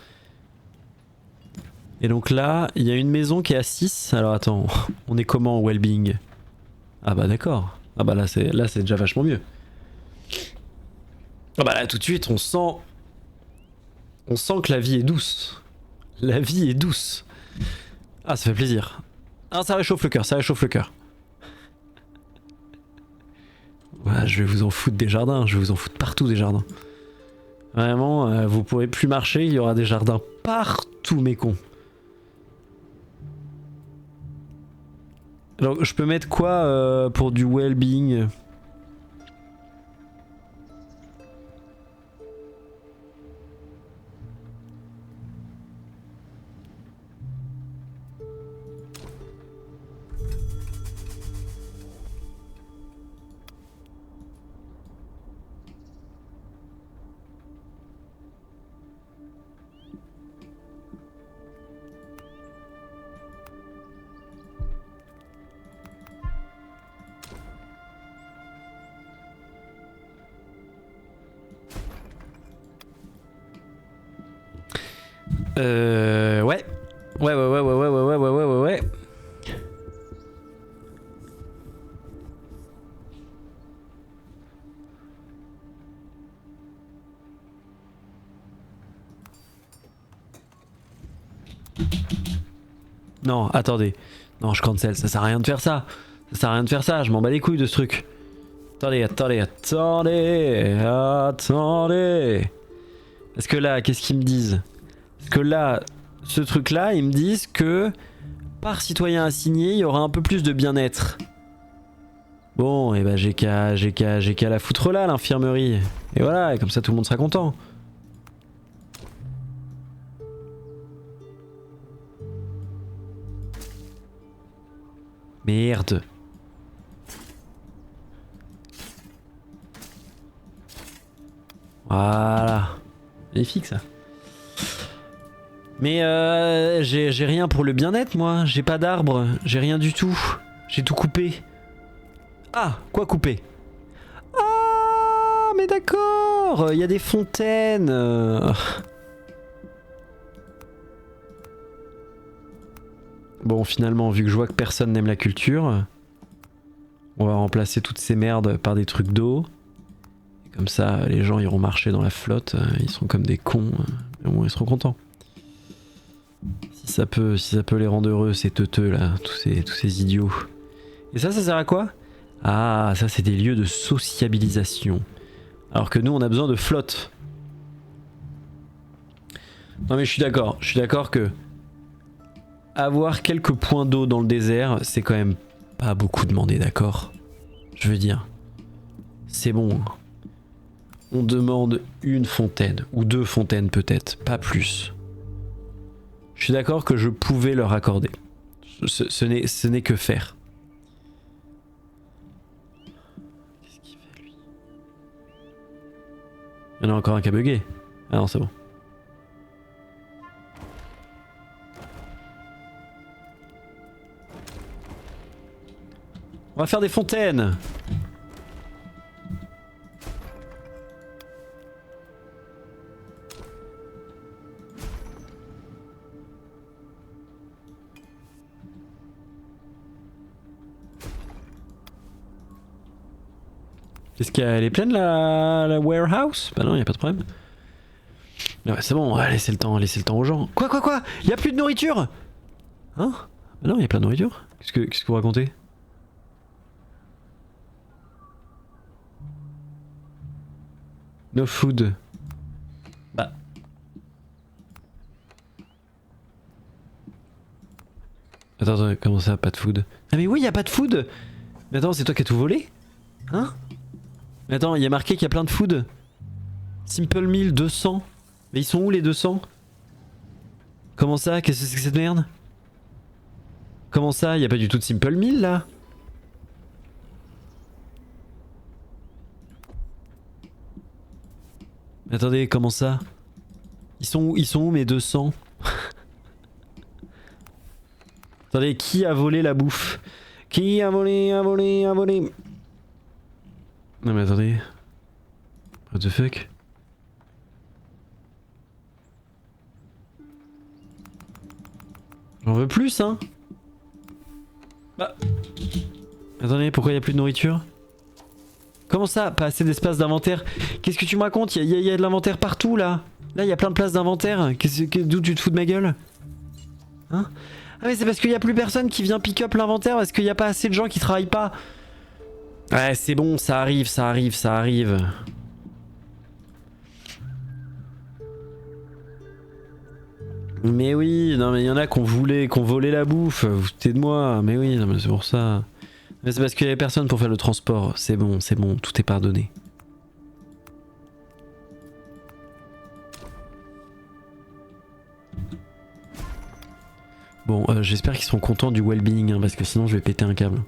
Et donc là, il y a une maison qui est à 6. Alors attends, on est comment au well-being? Ah bah d'accord. Ah bah là c'est déjà vachement mieux. Ah bah là tout de suite on sent que la vie est douce. La vie est douce. Ah ça fait plaisir. Ah ça réchauffe le cœur, ça réchauffe le cœur. Ouais, je vais vous en foutre des jardins, je vais vous en foutre partout des jardins. Vraiment, vous pourrez plus marcher, il y aura des jardins partout mes cons. Alors je peux mettre quoi pour du well-being? Ouais. Ouais. Non, attendez. Non, je cancel, ça sert à rien de faire ça. Ça sert à rien de faire ça, je m'en bats les couilles de ce truc. Attendez. Parce que là, qu'est-ce qu'ils me disent? Parce que là, ce truc-là, ils me disent que par citoyen assigné, il y aura un peu plus de bien-être. Bon, et bah j'ai qu'à la foutre là, l'infirmerie. Et voilà, et comme ça tout le monde sera content. Merde. Voilà. Magnifique ça. Mais j'ai rien pour le bien-être moi. J'ai pas d'arbre. J'ai rien du tout. J'ai tout coupé. Ah, quoi couper? Ah, mais d'accord. Il y a des fontaines. Bon, finalement, vu que je vois que personne n'aime la culture, on va remplacer toutes ces merdes par des trucs d'eau. Comme ça, les gens iront marcher dans la flotte. Ils seront comme des cons. Mais bon, ils seront contents. Si ça peut les rendre heureux, ces teuteux là, tous ces idiots. Et ça sert à quoi? Ah, ça c'est des lieux de sociabilisation. Alors que nous, on a besoin de flotte. Non mais je suis d'accord que avoir quelques points d'eau dans le désert, c'est quand même pas beaucoup demandé, d'accord? Je veux dire, c'est bon. On demande une fontaine, ou 2 fontaines peut-être, pas plus. Je suis d'accord que je pouvais leur accorder. Ce n'est que faire. Qu'est-ce qu'il fait lui? Il y en a encore un qui a bugué. Ah non, c'est bon. On va faire des fontaines. Est-ce qu'elle est pleine la warehouse? Bah non, y a pas de problème. Ah ouais, c'est bon, laissez le temps aux gens. Quoi? Y a plus de nourriture? Hein? Bah non, y a plein de nourriture. Qu'est-ce que vous racontez? No food. Bah. Attends, comment ça, pas de food? Ah mais oui, y a pas de food! Mais attends, c'est toi qui as tout volé? Hein? Mais attends, il y a marqué qu'il y a plein de food. Simple Meal 200. Mais ils sont où les 200? Comment ça? Qu'est-ce que c'est que cette merde? Comment ça? Il y a pas du tout de Simple Meal là? Attendez, comment ça? Ils sont où mes 200? Attendez, qui a volé la bouffe? Qui a volé? Non mais attendez. What the fuck? J'en veux plus, hein? Bah. Attendez, pourquoi il y a plus de nourriture? Comment ça? Pas assez d'espace d'inventaire? Qu'est-ce que tu me racontes? Il y a de l'inventaire partout là. Là, il y a plein de places d'inventaire. D'où tu te fous de ma gueule? Hein? Ah mais c'est parce qu'il y a plus personne qui vient pick up l'inventaire parce qu'il y a pas assez de gens qui travaillent pas. Ouais, c'est bon, ça arrive. Mais oui, non mais il y en a qu'on volait la bouffe, vous foutez de moi, mais oui, non mais c'est pour ça. Mais c'est parce qu'il y avait personne pour faire le transport, c'est bon, tout est pardonné. Bon, j'espère qu'ils seront contents du well-being, hein, parce que sinon je vais péter un câble.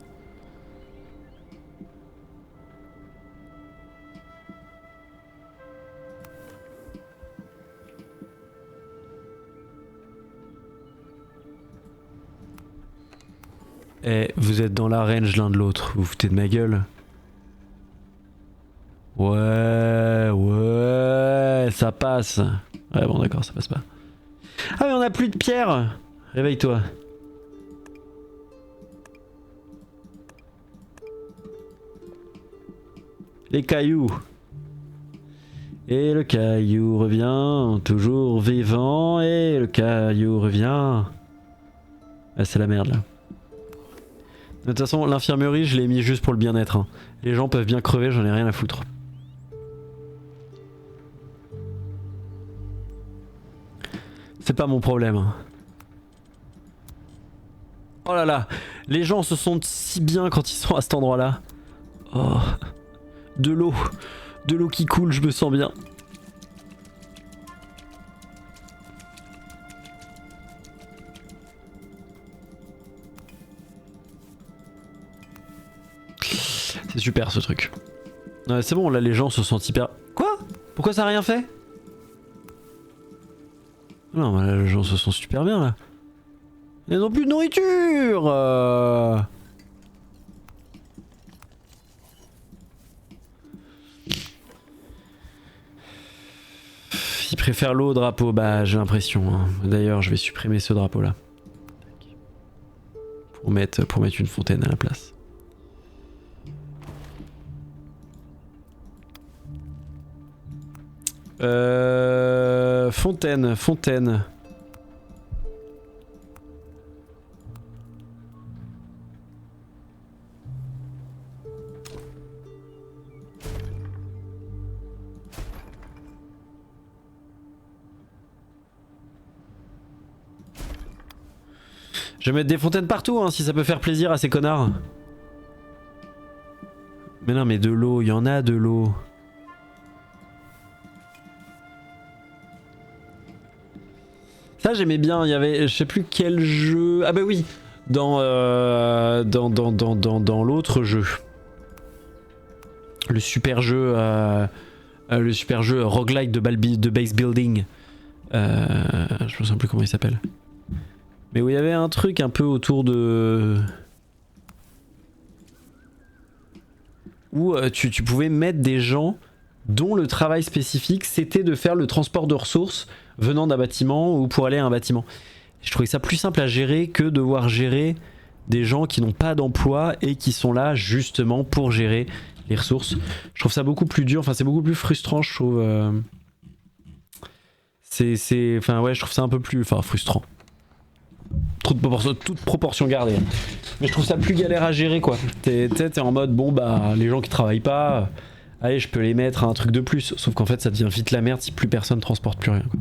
Eh, vous êtes dans la range l'un de l'autre, vous foutez de ma gueule? Ouais, ça passe. Ouais bon d'accord, ça passe pas. Ah mais on a plus de pierre. Réveille-toi. Les cailloux. Et le caillou revient, toujours vivant, et le caillou revient. Ah c'est la merde là. De toute façon, l'infirmerie, je l'ai mis juste pour le bien-être. Hein. Les gens peuvent bien crever, j'en ai rien à foutre. C'est pas mon problème. Hein. Oh là là, les gens se sentent si bien quand ils sont à cet endroit-là. Oh, de l'eau qui coule, je me sens bien. C'est super ce truc. Ouais, c'est bon, là les gens se sentent hyper... Quoi? Pourquoi ça a rien fait? Non, là les gens se sentent super bien là. Ils n'ont plus de nourriture. Ils préfèrent l'eau au drapeau, bah j'ai l'impression. Hein. D'ailleurs, je vais supprimer ce drapeau là. Pour mettre une fontaine à la place. Fontaine. Je vais mettre des fontaines partout hein, si ça peut faire plaisir à ces connards. Mais non mais de l'eau, il y en a de l'eau. Ça j'aimais bien, il y avait, je sais plus quel jeu... Ah bah oui, dans l'autre jeu. Le super jeu roguelike de base building. Je me souviens plus comment il s'appelle. Mais où il y avait un truc un peu autour de... Où tu pouvais mettre des gens dont le travail spécifique c'était de faire le transport de ressources venant d'un bâtiment ou pour aller à un bâtiment. Je trouvais ça plus simple à gérer que devoir gérer des gens qui n'ont pas d'emploi et qui sont là justement pour gérer les ressources. Je trouve ça beaucoup plus dur, enfin c'est beaucoup plus frustrant je trouve. Enfin ouais je trouve ça un peu plus... Enfin frustrant. Trop de proportion, toute proportion gardée. Mais je trouve ça plus galère à gérer quoi. T'es en mode bon bah les gens qui travaillent pas, allez je peux les mettre à un truc de plus. Sauf qu'en fait ça devient vite la merde si plus personne transporte plus rien quoi.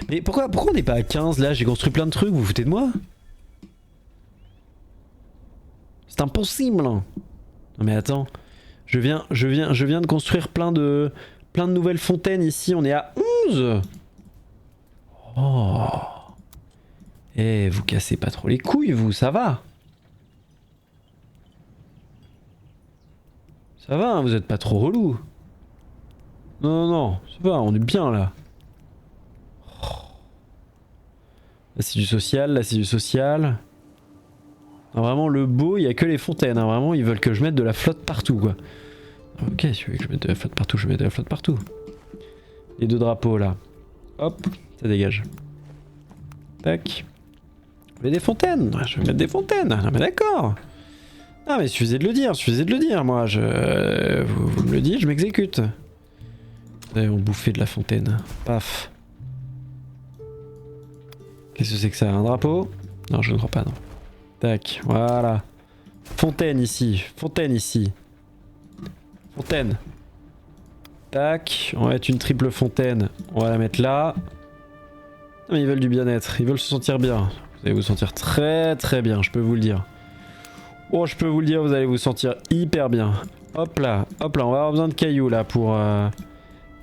Mais pourquoi on n'est pas à 15 là? J'ai construit plein de trucs, vous vous foutez de moi? C'est impossible. Non mais attends, je viens de construire plein de nouvelles fontaines ici, on est à 11. Oh. Eh, vous cassez pas trop les couilles, vous, ça va. Ça va, hein, vous êtes pas trop relou. Non, non, non, ça va, on est bien là. Là c'est du social, là c'est du social. Non, vraiment le beau, il y a que les fontaines, hein. Vraiment ils veulent que je mette de la flotte partout quoi. Ok, si tu veux que je mette de la flotte partout, je mets de la flotte partout. Les deux drapeaux là. Hop, ça dégage. Tac. Je mets des fontaines, je vais mettre des fontaines, non mais d'accord. Ah mais suffisait de le dire, moi vous me le dites, je m'exécute. Vous allez en bouffer de la fontaine. Paf. Qu'est-ce que c'est que ça? Un drapeau? Non je ne crois pas non. Tac, voilà. Fontaine ici, fontaine ici. Fontaine. Tac, on va mettre une triple fontaine. On va la mettre là. Non, mais ils veulent du bien-être, ils veulent se sentir bien. Vous allez vous sentir très très bien, je peux vous le dire. Oh, je peux vous le dire, vous allez vous sentir hyper bien. Hop là, on va avoir besoin de cailloux là pour...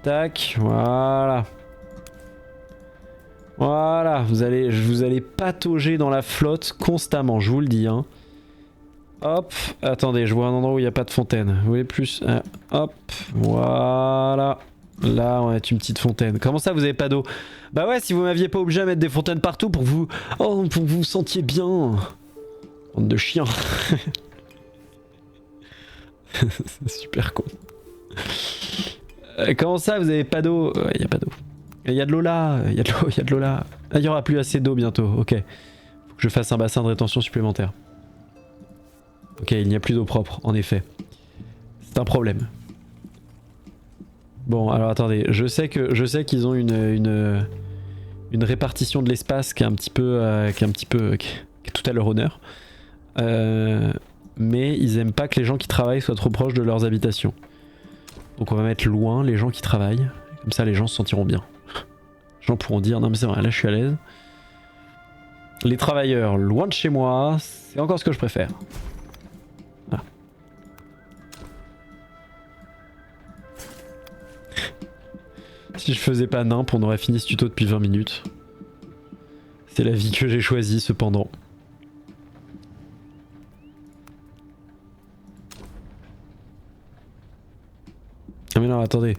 Tac, voilà. Voilà, vous allez patauger dans la flotte constamment, je vous le dis. Hein. Hop, attendez, je vois un endroit où il n'y a pas de fontaine. Vous voulez plus? Hop, voilà. Là, on va mettre une petite fontaine. Comment ça, vous avez pas d'eau? Bah ouais, si vous m'aviez pas obligé à mettre des fontaines partout pour que vous... Oh, pour que vous vous sentiez bien. Bande de chiens. C'est super con. Comment ça, vous avez pas d'eau? Il y a pas d'eau. Il y a de l'eau là, il y a de l'eau là. Ah, il y aura plus assez d'eau bientôt, ok. Faut que je fasse un bassin de rétention supplémentaire. Ok, il n'y a plus d'eau propre, en effet. C'est un problème. Bon, alors attendez, je sais qu'ils ont une répartition de l'espace qui est un petit peu, qui est tout à leur honneur. Mais ils aiment pas que les gens qui travaillent soient trop proches de leurs habitations. Donc on va mettre loin les gens qui travaillent, comme ça les gens se sentiront bien. Les gens pourront dire non mais c'est vrai, là je suis à l'aise. Les travailleurs loin de chez moi, c'est encore ce que je préfère. Voilà. Si je faisais pas nimp, on aurait fini ce tuto depuis 20 minutes. C'est la vie que j'ai choisie cependant. Ah mais non, attendez.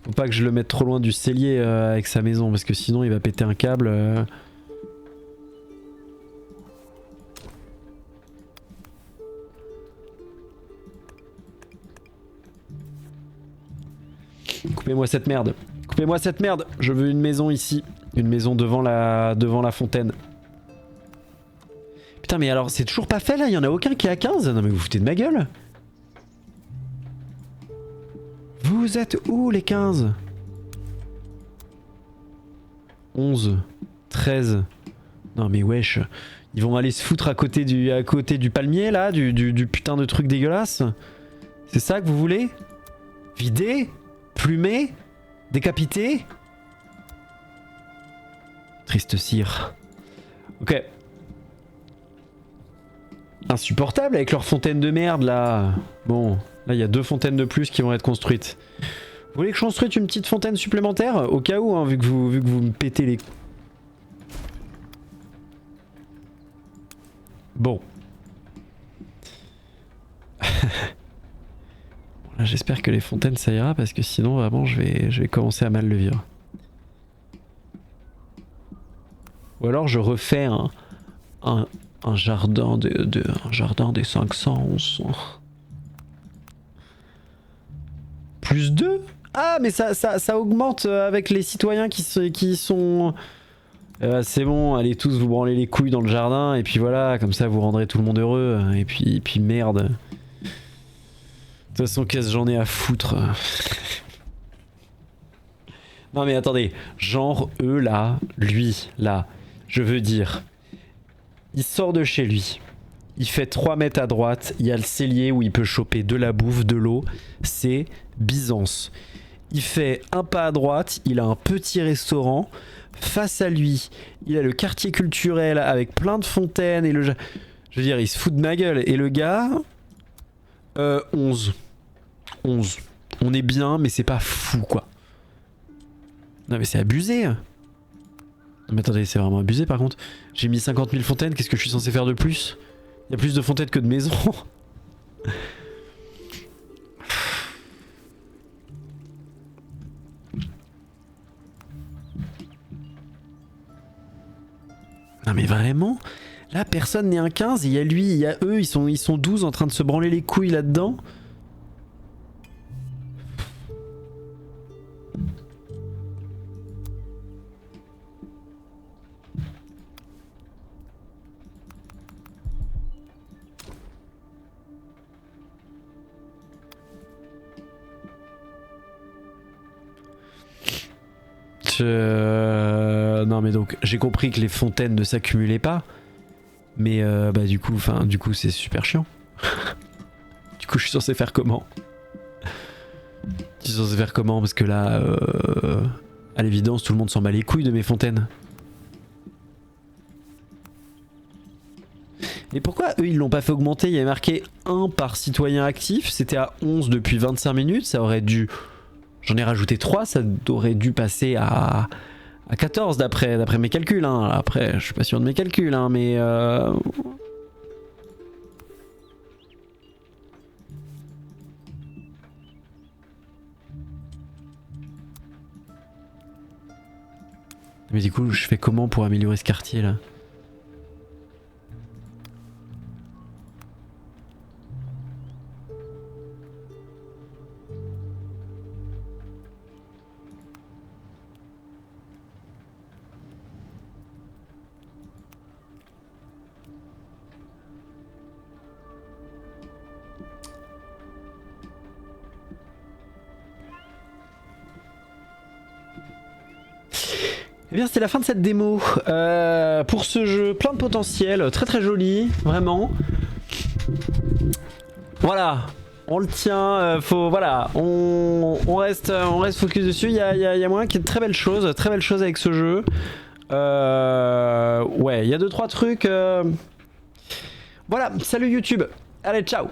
Faut pas que je le mette trop loin du cellier avec sa maison, parce que sinon il va péter un câble. Coupez-moi cette merde. Coupez-moi cette merde. Je veux une maison ici. Une maison devant la fontaine. Putain mais alors c'est toujours pas fait là? Il y en a aucun qui est à 15? Non mais vous foutez de ma gueule? Vous êtes où les 15? 11, 13. Non mais wesh. Ils vont aller se foutre à côté du palmier là, du putain de truc dégueulasse. C'est ça que vous voulez? Vider? Plumer? Décapiter? Triste cire. Ok. Insupportable avec leur fontaine de merde là. Bon, Là, il y a 2 fontaines de plus qui vont être construites. Vous voulez que je construise une petite fontaine supplémentaire? Au cas où, hein, vu que vous me pétez les... Bon. Là, j'espère que les fontaines ça ira parce que sinon vraiment je vais commencer à mal le vivre. Ou alors je refais un jardin un jardin des 500, 1100. Plus 2? Ah mais ça augmente avec les citoyens qui sont... c'est bon, allez tous vous branler les couilles dans le jardin et puis voilà, comme ça vous rendrez tout le monde heureux. Et puis merde. De toute façon, qu'est-ce que j'en ai à foutre? Non mais attendez, genre eux là, lui là, je veux dire, il sort de chez lui, il fait 3 mètres à droite, il y a le cellier où il peut choper de la bouffe, de l'eau, c'est Byzance. Il fait un pas à droite, il a un petit restaurant, face à lui, il a le quartier culturel avec plein de fontaines et le... Je veux dire, il se fout de ma gueule. Et le gars... 11. 11. On est bien, mais c'est pas fou, quoi. Non, mais c'est abusé. Non, mais attendez, c'est vraiment abusé, par contre. J'ai mis 50 000 fontaines, qu'est-ce que je suis censé faire de plus? Il y a plus de fontaines que de maisons. Non, mais vraiment? Là, personne n'est un 15, il y a lui, il y a eux, ils sont 12 en train de se branler les couilles là-dedans. Non mais donc j'ai compris que les fontaines ne s'accumulaient pas, mais bah du coup c'est super chiant. Du coup je suis censé faire comment? Je suis censé faire comment? Parce que là à l'évidence tout le monde s'en bat les couilles de mes fontaines. Et pourquoi eux ils l'ont pas fait augmenter? Il y avait marqué 1 par citoyen actif, c'était à 11 depuis 25 minutes, ça aurait dû... J'en ai rajouté 3, ça aurait dû passer à 14 d'après mes calculs. Hein. Après, je suis pas sûr de mes calculs, hein, mais... Mais du coup, je fais comment pour améliorer ce quartier là? Eh bien c'était la fin de cette démo pour ce jeu, plein de potentiel, très très joli, vraiment. Voilà, on le tient, voilà, on reste focus dessus, il y a moyen qu'il y ait de très belles choses avec ce jeu. Ouais, il y a 2-3 trucs. Voilà, salut YouTube, allez ciao.